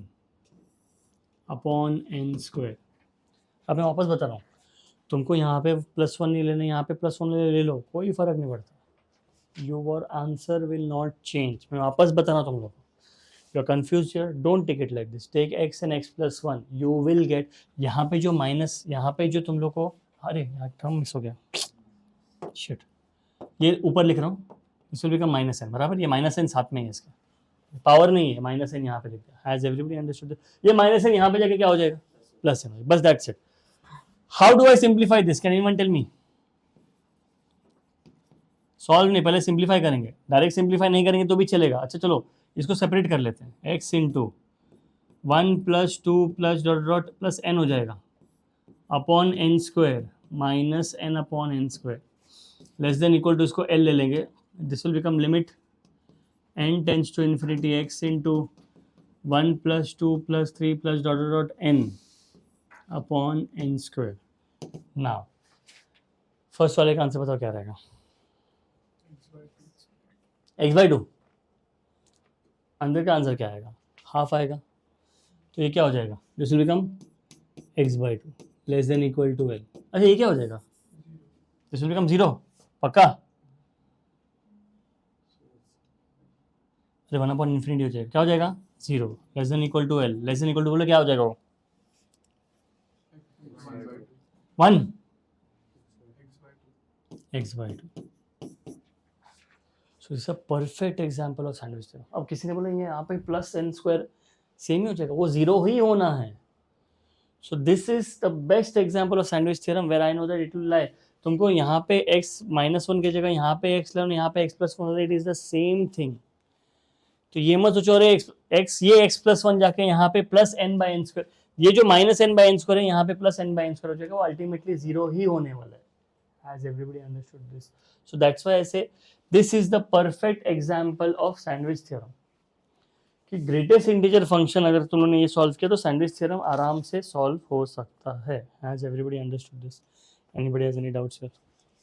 upon n square. अब मैं वापस बता रहा हूँ, तुमको यहाँ पे +1 नहीं लेना, यहाँ पे +1 ले लो, कोई फर्क नहीं पड़ता. Your answer will not change. मैं वापस बता रहा हूँ तुम लोग को. You are confused here. Don't take it like this. Take x and x plus 1. You will get. यहाँ पे जो माइनस, यहाँ पे जो तुम लोग को, अरे यार टर्म मिस हो गया. Shit. ये ऊपर लिख रहा हूँ. This will become minus n. बराबर. ये माइनस n साथ में है इसका. पावर नहीं है, माइनस n यहाँ पे लिख दिया. Has everybody understood? ये माइनस n यहाँ पे जाके क्या हो जाएगा? Plus n. बस that's it. How do I simplify this? Can anyone tell me? Solve नहीं, पहले सिंप्लीफाई करेंगे. डायरेक्ट सिंप्लीफाई नहीं करेंगे तो भी चलेगा. अच्छा चलो इसको सेपरेट कर लेते हैं. x into 1 plus 2 plus dot dot plus n हो जाएगा upon n square minus n upon n square less than equal to, इसको l ले लेंगे. This will become limit n tends to infinity x into 1 plus 2 plus 3 plus dot dot n upon n square. Now first वाले का आंसर बताओ क्या रहेगा? x by 2. अंदर का आंसर क्या आएगा? हाफ आएगा. तो ये क्या हो जाएगा? This will become x by 2 less than equal to l. अच्छा ये क्या हो जाएगा? This will become 0. पक्का? अरे 1 अपॉन इन्फिनिटी हो जाएगा. क्या हो जाएगा? 0 less than equal to l. Less than equal to बोलो क्या हो जाएगा वो? 1 x by 2. So it's a perfect example of sandwich theorem. अब किसी ने बोला ये यहाँ पे प्लस n स्क्वायर सेम ही हो जाएगा, वो 0 ही होना है. So this is the best example of sandwich theorem where I know that it will lie. तुमको यहाँ पे x -1 की जगह यहाँ पे x लेना, यहाँ पे x plus 1, it is the same thing. तो ये मत सोचो अरे x ये x प्लस 1 जाके यहाँ पे plus n by n square, ये जो minus n by n square है यहाँ पे plus n by n square हो जाएगा, वो अल्टीमेटली 0 ही होने वाला है. Has everybody understood this? So that's why I say this is the perfect example of sandwich theorem. कि ग्रेटेस्ट इंटीजर फंक्शन अगर तुमने ये सॉल्व किया तो सैंडविच थ्योरम आराम से सॉल्व हो सकता है. Has everybody understood this? Anybody has any doubts here?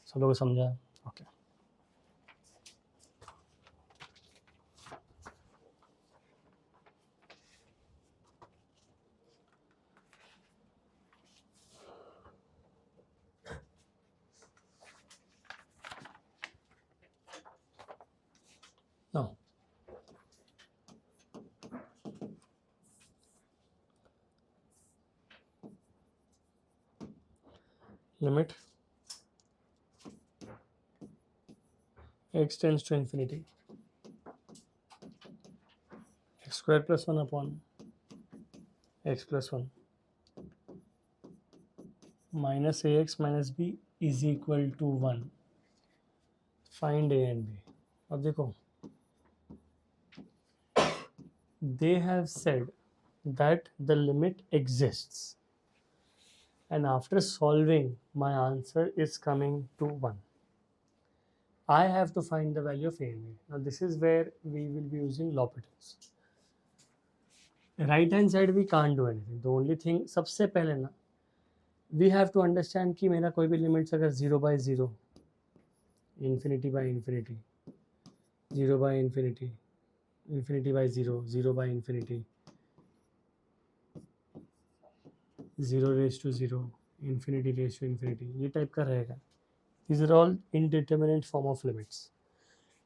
सब लोगों को समझा? Okay. Now, limit x tends to infinity x square plus 1 upon x plus 1 minus ax minus b is equal to 1. Find a and b. अब देखो, they have said that the limit exists, and after solving my answer is coming to 1. I have to find the value of a and b. Now this is where we will be using L'Hopital's. Right hand side we can't do anything. The only thing, सबसे पहले ना, we have to understand कि मेरा कोई भी लिमिट्स अगर 0 by 0, infinity by infinity, 0 by infinity, infinity by 0, 0 by infinity, 0 raised to 0, infinity raised to infinity, ये टाइप का रहेगा. These are all indeterminate form of limits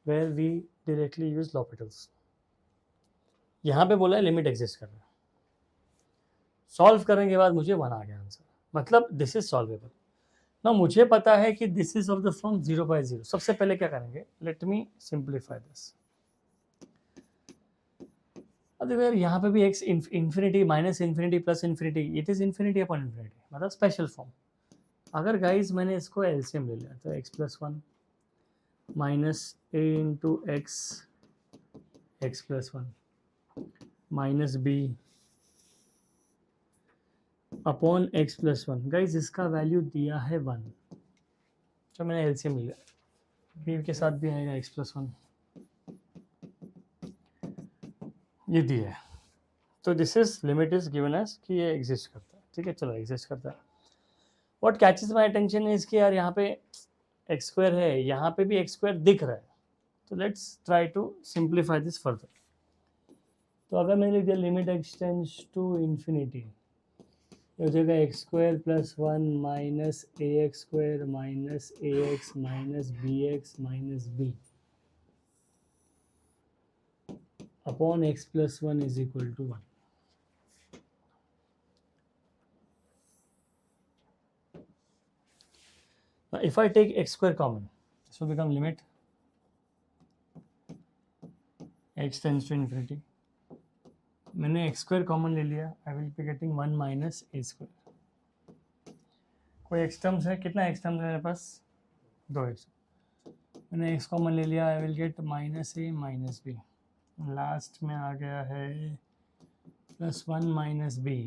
where we directly use L'Hopital's. यहाँ पे बोला है लिमिट एग्जिस्ट कर रहा है. सॉल्व करने के बाद मुझे 1 आ गया आंसर, मतलब दिस इज सॉल्वेबल. ना मुझे पता है कि this is of the form 0 by 0. सबसे पहले क्या करेंगे, लेट मी सिंप्लीफाई दिस. अब देखो यार, यहाँ पे भी x infinity minus infinity plus infinity, it is infinity upon infinity, मतलब स्पेशल फॉर्म. अगर गाइज मैंने इसको एलसीएम ले लिया तो x plus 1 minus a into x plus 1 minus b upon x plus 1. Guys इसका वैल्यू दिया है 1. तो मैंने एलसीएम लिया, बी के साथ भी आएगा एक्स प्लस 1, ये दिया है. तो this is limit is given as कि ये एग्जिस्ट करता है. ठीक है, चलो एग्जिस्ट करता है. What catches my attention is कि यार यहाँ पे एक्स स्क्वायर है, यहाँ पे भी एक्स स्क्वायर दिख रहा है. तो let's try to simplify this further. तो अगर मैंने लिख दिया लिमिट एक्सटेंड्स टू इन्फिनिटी, हो जाएगा x square plus 1 minus a x square minus a x minus b x minus b upon x plus 1 is equal to 1. Now if I take x square common, this will become limit x tends to infinity. मैंने x square common ले लिया, I will be getting 1 minus a square. कोई x terms है, कितना x terms है मेरे पास, 2x. मैंने x common ले लिया, I will get minus a minus b. Last में आ गया है plus 1 minus b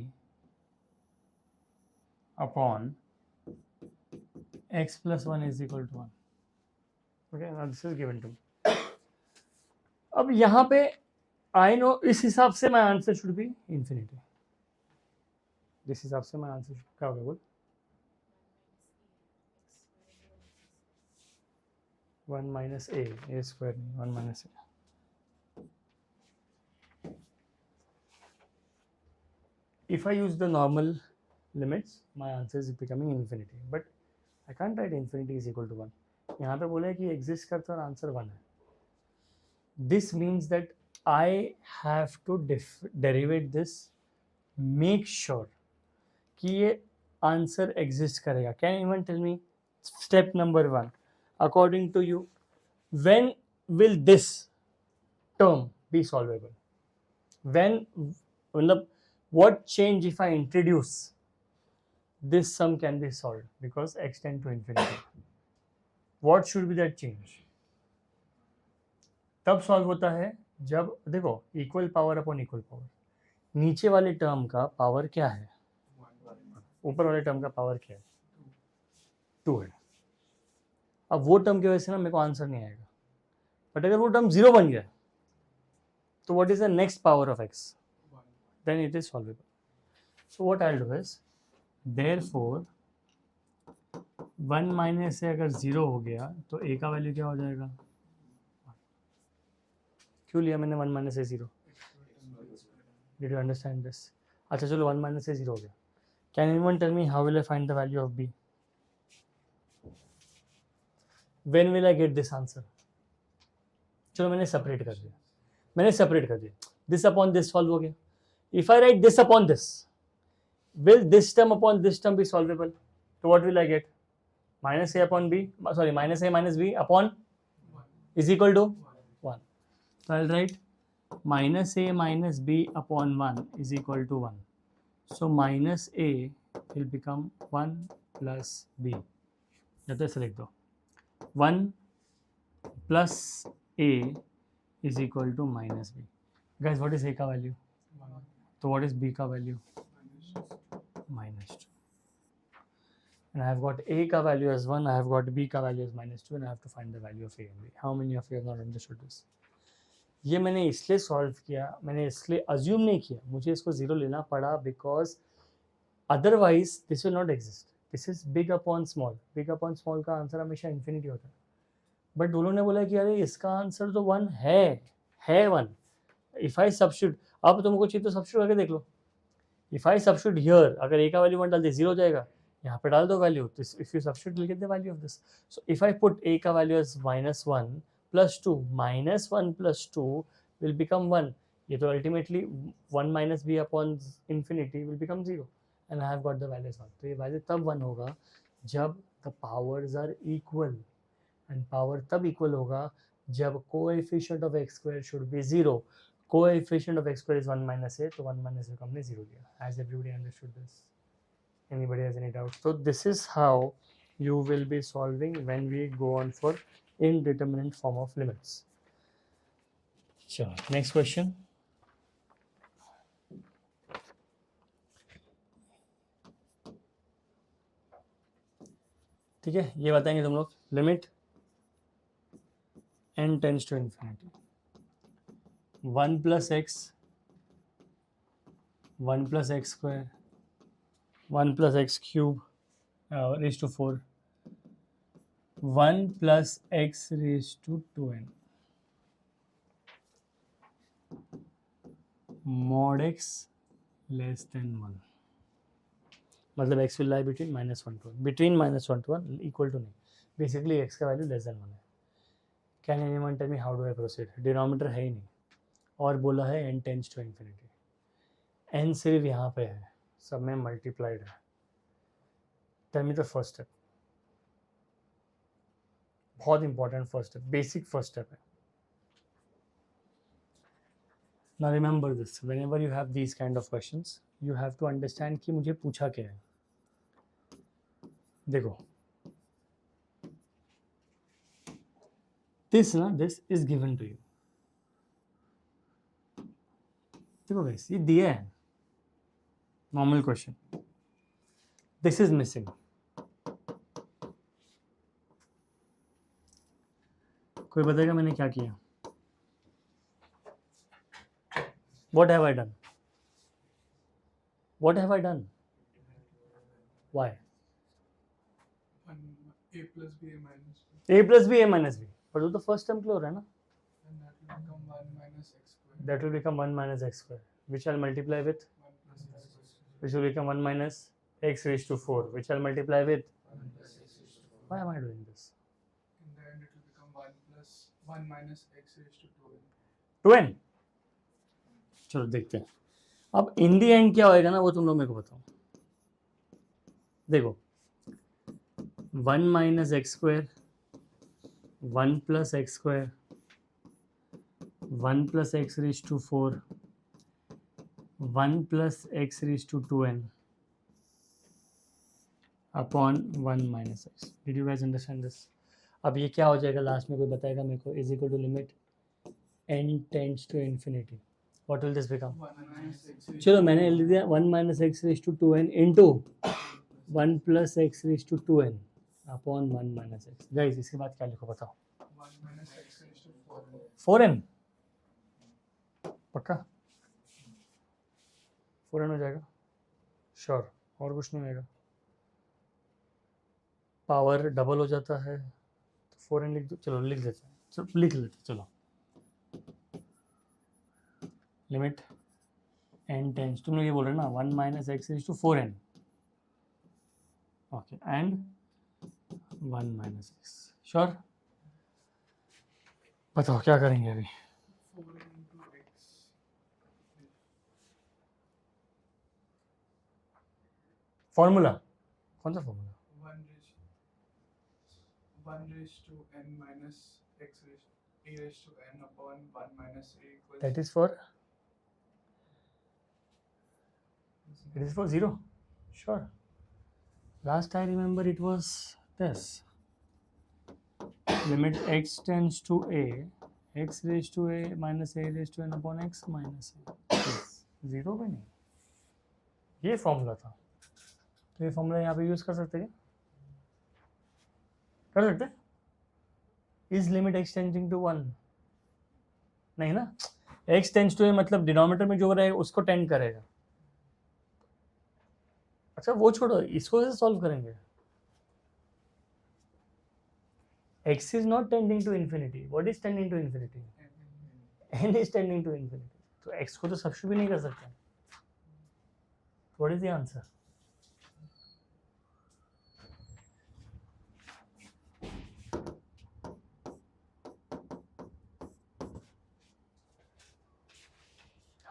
upon x plus 1 is equal to 1. Okay, now this is given to me. अब यहाँ पे I know, इस हिसाब से my answer should be infinity. इस हिसाब से my answer क्या होगा बोल, 1 minus a square नहीं, 1 minus a. If I use the normal limits, my answer is becoming infinity. But I can't write infinity is equal to 1. यहाँ पे बोला है कि एग्जिस्ट करता है और आंसर 1 है. This means that I have to derivate this, make sure कि ये आंसर एग्जिस्ट करेगा. Can even tell me step number 1 according to you, when will this term be solvable, when, मतलब what change if I introduce this sum can be solved because x tend to infinity. What should be that change? तब सॉल्व होता है जब देखो equal power upon equal power, नीचे वाले टर्म का पावर क्या है, ऊपर वाले टर्म का पावर क्या है, 2 है. अब वो टर्म की वजह से ना मेरे को आंसर नहीं आएगा. बट अगर वो टर्म 0 बन गया तो what is the next power of x, then it is solvable. So what I'll do is, therefore 1 minus a अगर 0 हो गया तो a का वैल्यू क्या हो जाएगा, क्यों लिया मैंने 1 minus a 0? Did you understand this? अच्छा चलो 1 minus a 0 हो गया. Can anyone tell me how will I find the value of b? When will I get this answer? चलो मैंने सेपरेट कर दिया, दिस अपॉन दिस सॉल्व हो गया. If I write this upon this, will this term upon this term be solvable? So what will I get? Minus a upon b, sorry, minus a minus b upon 1 is equal to 1. So I'll write minus a minus b upon 1 is equal to 1. So minus a will become 1 plus b. या तो ऐसे लिख दो 1 plus a is equal to minus b. Guys, what is a का value? 1 तो what is b का value? minus -2. And I have got a का value as 1, I have got b का value as -2, and I have to find the value of a and b. How many of you have not understood this? ये मैंने इसलिए सॉल्व किया, मैंने इसलिए अज्यूम नहीं किया, मुझे इसको 0 लेना पड़ा because otherwise this will not exist. This is big upon small. Big upon small का आंसर हमेशा इन्फिनिटी होता है. बट उन्होंने बोला कि अरे इसका आंसर तो 1 है 1. इफ आई सब्स्टिट्यूट, अब तुमको चाहिए तो सब्स्टिट्यूट करके देख लो. इफ आई सब्स्टिट्यूट हियर, अगर ए का वैल्यू 1 डाल दे 0 हो जाएगा, यहाँ पे डाल दो वैल्यू, तो if you substitute will get the value of this. So if I put a का value as -1 plus 2, -1 plus 2 will become 1. ये तो ultimately 1 minus b upon infinity will become 0, and I have got the value as 1. तो ये वैल्यू तब 1 होगा जब the powers are equal, and power तब equal होगा जब coefficient of x square should be 0. Coefficient of x square is 1 minus a, तो 1 minus a को हमने 0 लिया. Has everybody understood this? Anybody has any doubt? So this is how you will be solving when we go on for indeterminate form of limits. Sure. Next question. ठीक है, ये बताएंगे तुम लोग. Limit n tends to infinity 1 plus x 1 plus x square 1 plus x cube raised to 4 1 plus x raised to 2n mod x less than 1. मतलब x will lie between -1 to 1. Between -1 to 1 equal to नहीं. Basically x का value less than 1 है. Can anyone tell me how do I proceed? Denominator है ही नहीं और बोला है n tends to infinity. n सिर्फ यहाँ पे है, सब में multiplied है. Tell me the first step. बहुत important first step, basic first step है. Now remember this, whenever you have these kind of questions, you have to understand कि मुझे पूछा क्या है. देखो, this is given to you. देखो guys, ये दिया है, normal question. This is missing. कोई बताएगा मैंने क्या किया? What have I done? What have I done? Why? 1 a plus b a minus b, A plus b, a minus b. पर वो तो फर्स्ट टर्म के लिए हो रहा है ना? and that will become 1 minus x square. That will become 1 minus x square, which I'll multiply with, 1 plus x square. which will become 1 minus x raised to 4, which I'll multiply with. 1 plus x raised to 4. Why am I doing this? In the end, it will become 1 plus 1 minus x raised to 2n. 2n. चलो देखते हैं. अब इन दी एंड क्या होएगा ना, वो तुम लोग मेरे को बताओ. देखो, 1 minus x square, 1 plus x square, 1 plus x raised to 4, 1 plus x raised to 2n upon 1 minus x. Did you guys understand this? अब ये क्या हो जाएगा लास्ट में, कोई बताएगा मेरे को? Is equal to limit n tends to infinity. What will this become? 1 minus x raised चलो मैंने लिख दिया 1 minus x raised to 2n into 1 plus x raised to 2n upon 1 minus x. Guys, इसके बाद क्या लिखो बताओ? 1 minus x raised to 4n. 4n पक्का 4n हो जाएगा? श्योर, और कुछ नहीं होएगा. पावर डबल हो जाता है तो 4n लिख दो. चलो लिख देते हैं, चलो लिख लेते हैं. चलो लिमिट n टेंड्स, तुम लोग ये बोल रहे हो ना 1 minus x raised to 4n. Okay, and 1 minus x. Sure? बताओ क्या करेंगे अभी? 4n into x. फॉर्मूला कौन सा formula? 1 raised to n minus x raised a raised to n upon 1 minus a equals. That is for, it is for 0. Sure. Last I remember it was this. Limit x tends to a, x raised to a minus a raised to n upon x minus a. Yes. 0 पे नहीं, ये फॉर्मूला था, तो ये फॉर्मूला यहाँ पे यूज कर सकते हैं, कर सकते? Is limit x tending to 1? नहीं ना, x टेंड्स टू a मतलब डिनोमिनेटर में जो रहेगा उसको टेंड करेगा. अच्छा वो छोड़ो, इसको कैसे सॉल्व करेंगे? x is not tending to infinity. What is tending to infinity? n is tending to infinity. तो x को तो सब्स्टिट्यूट भी नहीं कर सकते. What is the answer?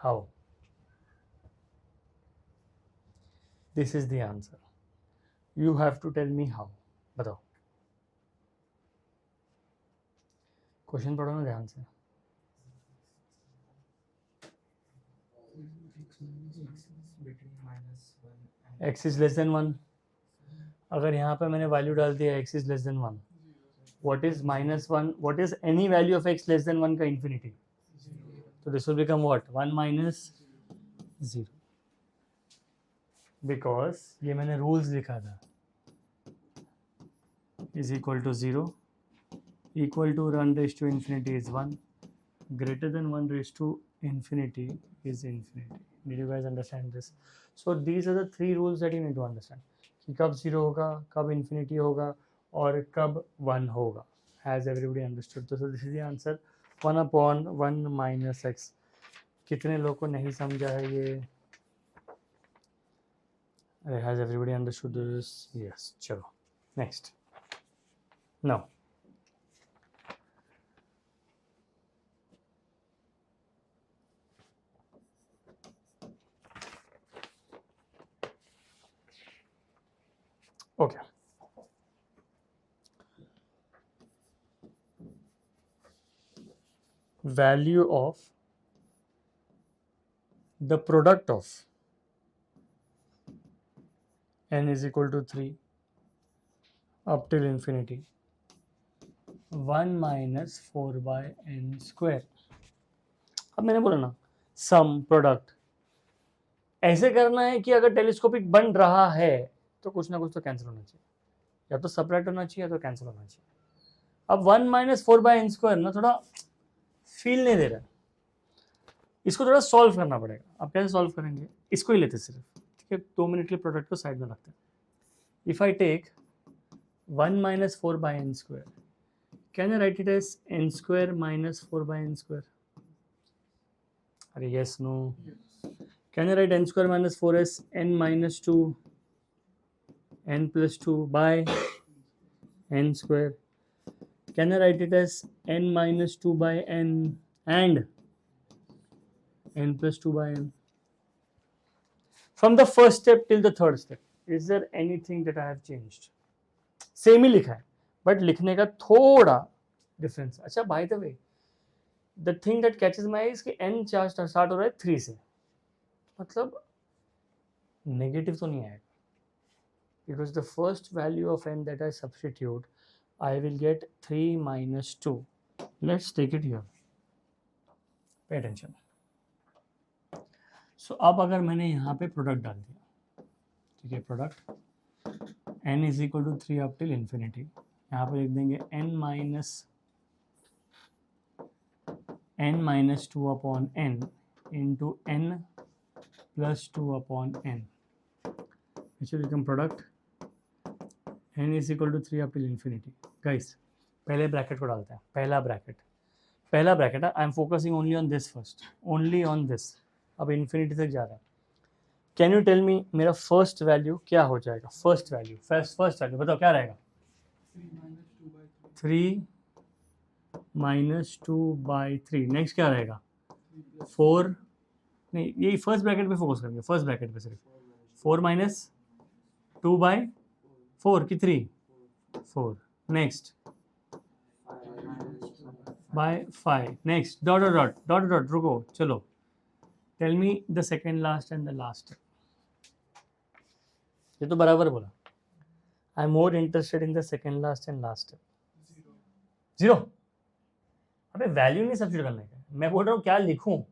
How? This is the answer. You have to tell me how. बताओ. क्वेश्चन पढ़ो ना ध्यान से. x is less than 1. अगर यहाँ पे मैंने वैल्यू डाल दिया x is less than 1, what is minus 1? What is any value of x less than 1 का infinity? So this will become what? 1 minus 0. Because ये मैंने rules लिखा था. Is equal to 0, equal to 1 raised to infinity is 1, greater than 1 raised to infinity is infinity. Did you guys understand this? So these are the three rules that you need to understand. कि कब 0 होगा, कब infinity होगा और कब 1 होगा. Has everybody understood? So this is the answer. 1 upon 1 minus x. कितने लोगों को नहीं समझा है ये? Has everybody understood this? Yes. चलो next. Now okay. Value of the product of n is equal to 3 up till infinity 1 minus 4 by n square. अब मैंने बोला ना सम प्रोडक्ट ऐसे करना है कि अगर टेलीस्कोपिक बन रहा है तो कुछ ना कुछ तो कैंसिल होना चाहिए, या तो सपरेट होना चाहिए या तो कैंसिल होना चाहिए. अब 1 माइनस 4 बाई एन स्क्वायर ना थोड़ा फील नहीं दे रहा है, इसको थोड़ा सॉल्व करना पड़ेगा. आप कैसे सॉल्व करेंगे? इसको ही लेते सिर्फ, ठीक है. 2 मिनट के लिए प्रोडक्ट को साइड में रखते हैं. If I take 1 minus 4 by n square, can I write it as n square minus 4 by n square? अरे yes no. Can I write n square minus 4 as n minus 2 n plus 2 by n square? Can I write it as n minus 2 by n and n plus 2 by n? From the first step till the third step, is there anything that I have changed? Same ही लिखा है, but लिखने का थोड़ा difference. अच्छा, by the way, the thing that catches my eye is कि n start हो रहा है 3 से, मतलब नेगेटिव तो नहीं आएगा. Because the first value of n that I substitute, I will get 3 minus 2. Let's take it here. Pay attention. So अब अगर मैंने यहाँ पे प्रोडक्ट डाल दिया, ठीक है, product n is equal to 3 up till infinity. यहाँ पे लिख देंगे n minus 2 upon n into n plus 2 upon n, which will become product n is equal to 3 up till infinity. Guys, पहले ब्रैकेट को डालते हैं. पहला ब्रैकेट है. I am focusing only on this first, only on this. अब इन्फिनिटी तक जा रहा है. कैन यू टेल मी मेरा फर्स्ट वैल्यू क्या हो जाएगा? फर्स्ट वैल्यू बताओ क्या रहेगा? 3 minus 2 by 3. नेक्स्ट क्या रहेगा? 4. नहीं, यही फर्स्ट ब्रैकेट पे फोकस करेंगे. फर्स्ट ब्रैकेट पे सिर्फ 4 minus 2 by 4 की 3. 4. Next by 5. Next dot. रुको, चलो. Tell me the second last and the last. ये तो बराबर बोला. I am more interested in the second last and last step. 0. 0. अबे वैल्यू नहीं सब्सिट्यूट करने का, मैं बोल रहा हूँ क्या लिखूं,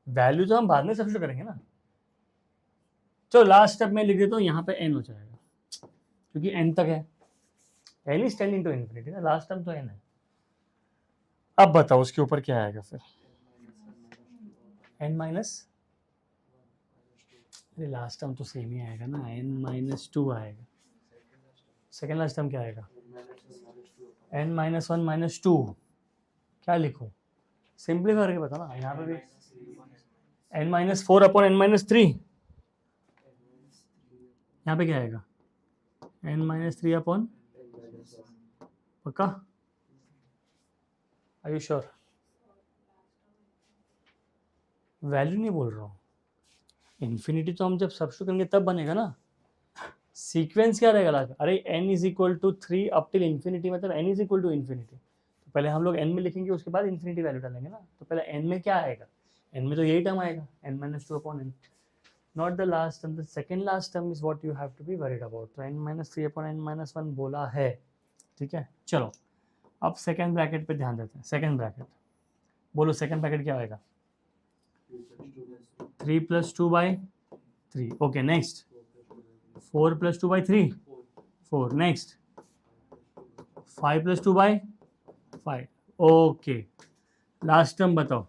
वैल्यू तो हम बाद में सब्सिट्यूट करेंगे ना. चलो लास्ट स्टेप में लिख देता हूँ, यहाँ पे n हो जाएगा क्योंकि n तक है, n is tending to infinity ना, लास्ट टर्म तो n है. अब बताओ उसके ऊपर क्या आएगा फिर, n माइनस, अरे लास्ट टर्म तो सेम ही आएगा ना, n माइनस 2 आएगा. सेकेंड लास्ट टर्म क्या आएगा, n माइनस 1 माइनस 2. क्या लिखूं, सिंपली करके बताओ ना, यहाँ पे भी n minus 4 upon n minus 3. यहाँ पे क्या आएगा, n माइनस 3 अपॉन, पक्का, आर यू श्योर? वैल्यू नहीं बोल रहा हूँ, इन्फिनिटी तो हम जब सब्स्टिट्यूट करेंगे तब बनेगा ना. सीक्वेंस क्या रहेगा लास्ट, अरे n is equal to 3 up till infinity, मतलब n is equal to infinity. तो पहले हम लोग n में लिखेंगे, उसके बाद इन्फिनिटी वैल्यू डालेंगे ना. तो पहले n में क्या आएगा, n में तो यही टर्म आएगा, n minus 2 upon n, not the last term. The second last term is what you have to be worried about. तो n minus 3 upon n minus 1 बोला है, ठीक है. चलो अब सेकेंड ब्रैकेट पे ध्यान देते हैं. सेकेंड ब्रैकेट बोलो, सेकेंड ब्रैकेट क्या आएगा, 3 plus 2 by 3. Okay next, 4 plus 2 by 3, 4. Next 5 plus 2 by 5. Okay last term बताओ,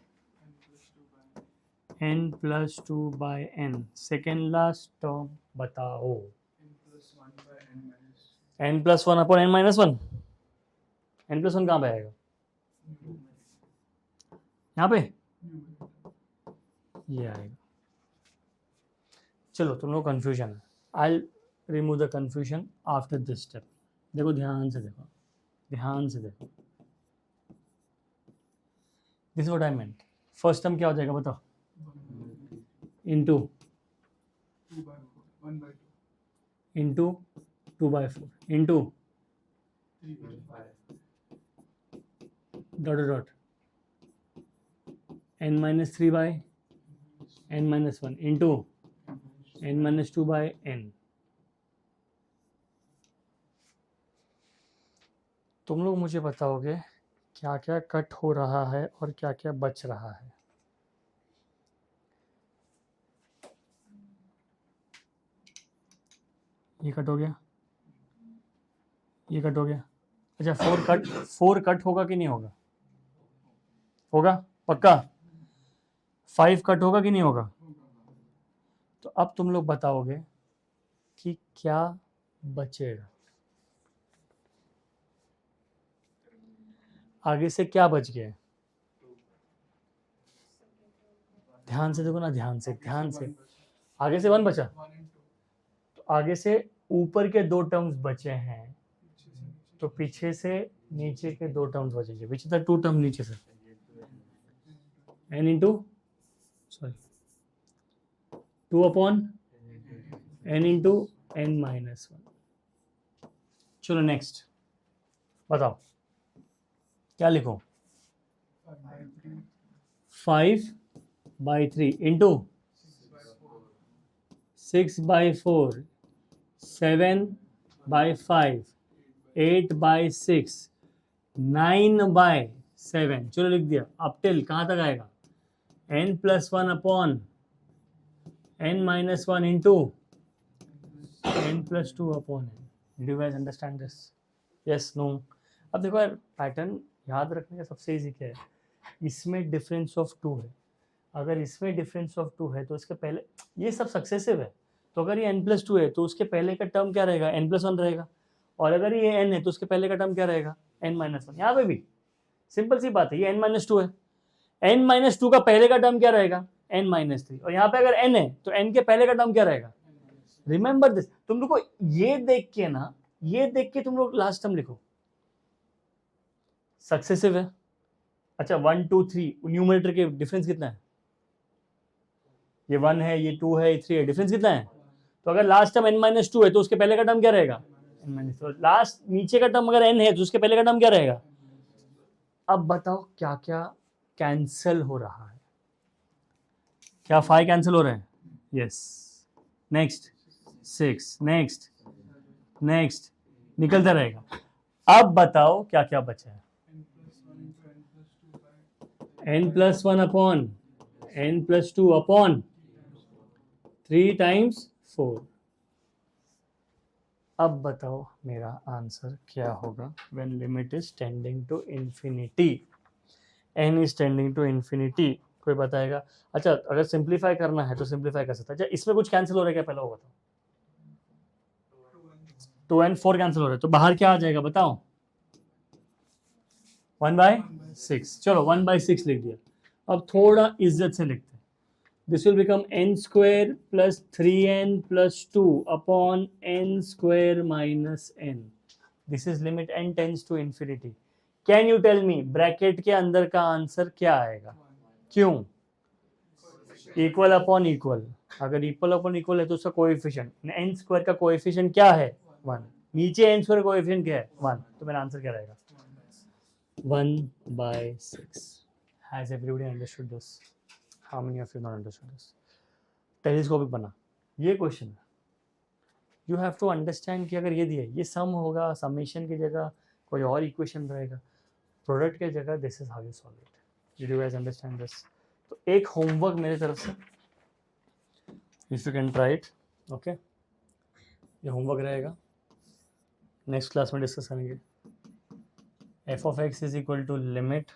n plus 2 by n. Second last term बताओ, n plus 1 by n minus n plus 1 upon n minus 1. n plus 1 कहाँ पे आएगा, यहाँ पे ये आएगा. चलो तुम लोग कंफ्यूजन है, I remove the confusion after this step. देखो ध्यान से देखो, ध्यान से देखो, this what I meant. First term क्या हो जाएगा बताओ, 1 into 2 by 4 1 by 2 into 2 by 4 into 3 by 5 dot dot n minus 3 by n minus 1 into n minus 2 by n. तुम लोग मुझे बताओगे क्या क्या कट हो रहा है और क्या क्या बच रहा है. ये कट हो गया, ये कट हो गया. अच्छा 4 कट होगा कि नहीं होगा, होगा पक्का. 5 कट होगा कि नहीं होगा. तो अब तुम लोग बताओगे कि क्या बचेगा, आगे से क्या बच गया है. ध्यान से देखो ना, ध्यान से, ध्यान से. आगे से 1 बचा, 1 and 2 तो आगे से ऊपर के 2 टर्म्स बचे हैं, तो पीछे से नीचे के 2 टर्म्स बचेंगे. विच इज द 2 टर्म नीचे से, n into sorry 2 upon n into n minus 1. चलो नेक्स्ट बताओ क्या लिखो, 5 by 3 into 6 by 4 7 by 5 8 by 6 9 by 7. चलो लिख दिया. अब टिल कहाँ तक आएगा, n plus 1 upon n minus 1 into n plus 2 upon n. Did you guys understand this? Yes, no? अब देखो यार, पैटर्न याद रखने का सबसे इजी क्या है, इसमें डिफरेंस ऑफ 2 है. अगर इसमें डिफरेंस ऑफ 2 है तो इसके पहले ये सब सक्सेसिव है, तो अगर ये n प्लस 2 है तो उसके पहले का टर्म क्या रहेगा, n प्लस 1 रहेगा. और अगर ये n है तो उसके पहले का टर्म क्या रहेगा, n माइनस 1. यहाँ पे भी सिंपल सी बात है, ये n माइनस 2 है, n माइनस 2 का पहले का टर्म क्या रहेगा, n माइनस 3. और यहाँ पे अगर n है तो n के पहले का टर्म क्या रहेगा. Remember this. तुम लोग को ये देख के ना, ये देख के तुम लोग लास्ट टर्म लिखो, सक्सेसिव है. अच्छा 1 2 3 न्यूमरेटर के डिफरेंस कितना है, ये 1 है, ये 2 है, ये 3 है, डिफरेंस कितना है. तो अगर लास्ट टर्म n माइनस 2 है तो उसके पहले का टर्म क्या रहेगा, n माइनस 2. लास्ट नीचे का टर्म अगर n है तो उसके पहले का टर्म क्या रहेगा. अब बताओ क्या क्या कैंसिल हो रहा है, क्या 5 कैंसिल हो रहे हैं, यस. नेक्स्ट 6, नेक्स्ट नेक्स्ट निकलता रहेगा। अब बताओ क्या क्या बचा है। n plus 1 into n plus 2 by n+1 upon 3 times 4। अब बताओ मेरा आंसर क्या होगा when limit is tending to infinity, n is tending to infinity। कोई बताएगा? अच्छा, अगर सिंप्लीफाई करना है तो सिंप्लीफाई कर सकता है। अच्छा, इसमें कुछ कैंसिल हो रहा है क्या, पहले वो बताओ। 2 and 4 कैंसिल हो रहे हैं, तो बाहर क्या आ जाएगा बताओ? 1/6। चलो 1/6 लिख दिया। अब थोड़ा इज्जत से लिखते हैं। This will become n square plus 3n plus 2 upon n square minus n। This is limit n tends to infinity. Can you tell me bracket के अंदर का आंसर क्या आएगा? क्यों? Equal upon equal. अगर इक्वल अपॉन इक्वल है तो उसका कोएफिशिएंट, n स्क्वायर का कोएफिशिएंट क्या है? 1। नीचे n स्क्वायर कोएफिशिएंट क्या है? 1। तो मेरा आंसर क्या रहेगा? 1/6। Has everybody understood this? How many of you not understood this? Telescopic बना, ये क्वेश्चन है। यू हैव टू अंडरस्टैंड कि अगर ये दिया ये सम होगा, समेशन की जगह कोई और इक्वेशन रहेगा, प्रोडक्ट की जगह this is how you solve it. Did you guys understand this? तो एक होमवर्क मेरे तरफ से, if you can try it, okay. ये होमवर्क रहेगा, नेक्स्ट क्लास में डिस्कस करेंगे। f of x is equal to limit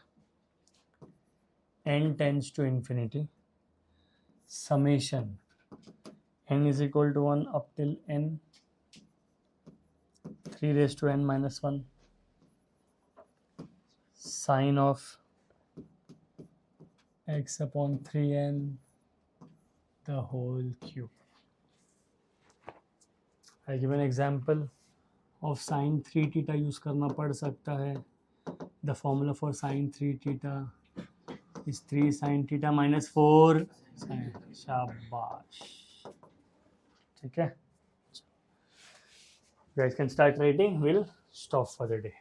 n tends to infinity summation n is equal to 1 up till n 3 raised to n minus 1 sine of x upon 3n the whole cube। I give an example of sin 3 theta use करना पड़ सकता है। The formula for sin 3 theta is 3 sin theta minus 4 sin। शाबाश, ठीक है। You guys can start writing, we'll stop for the day।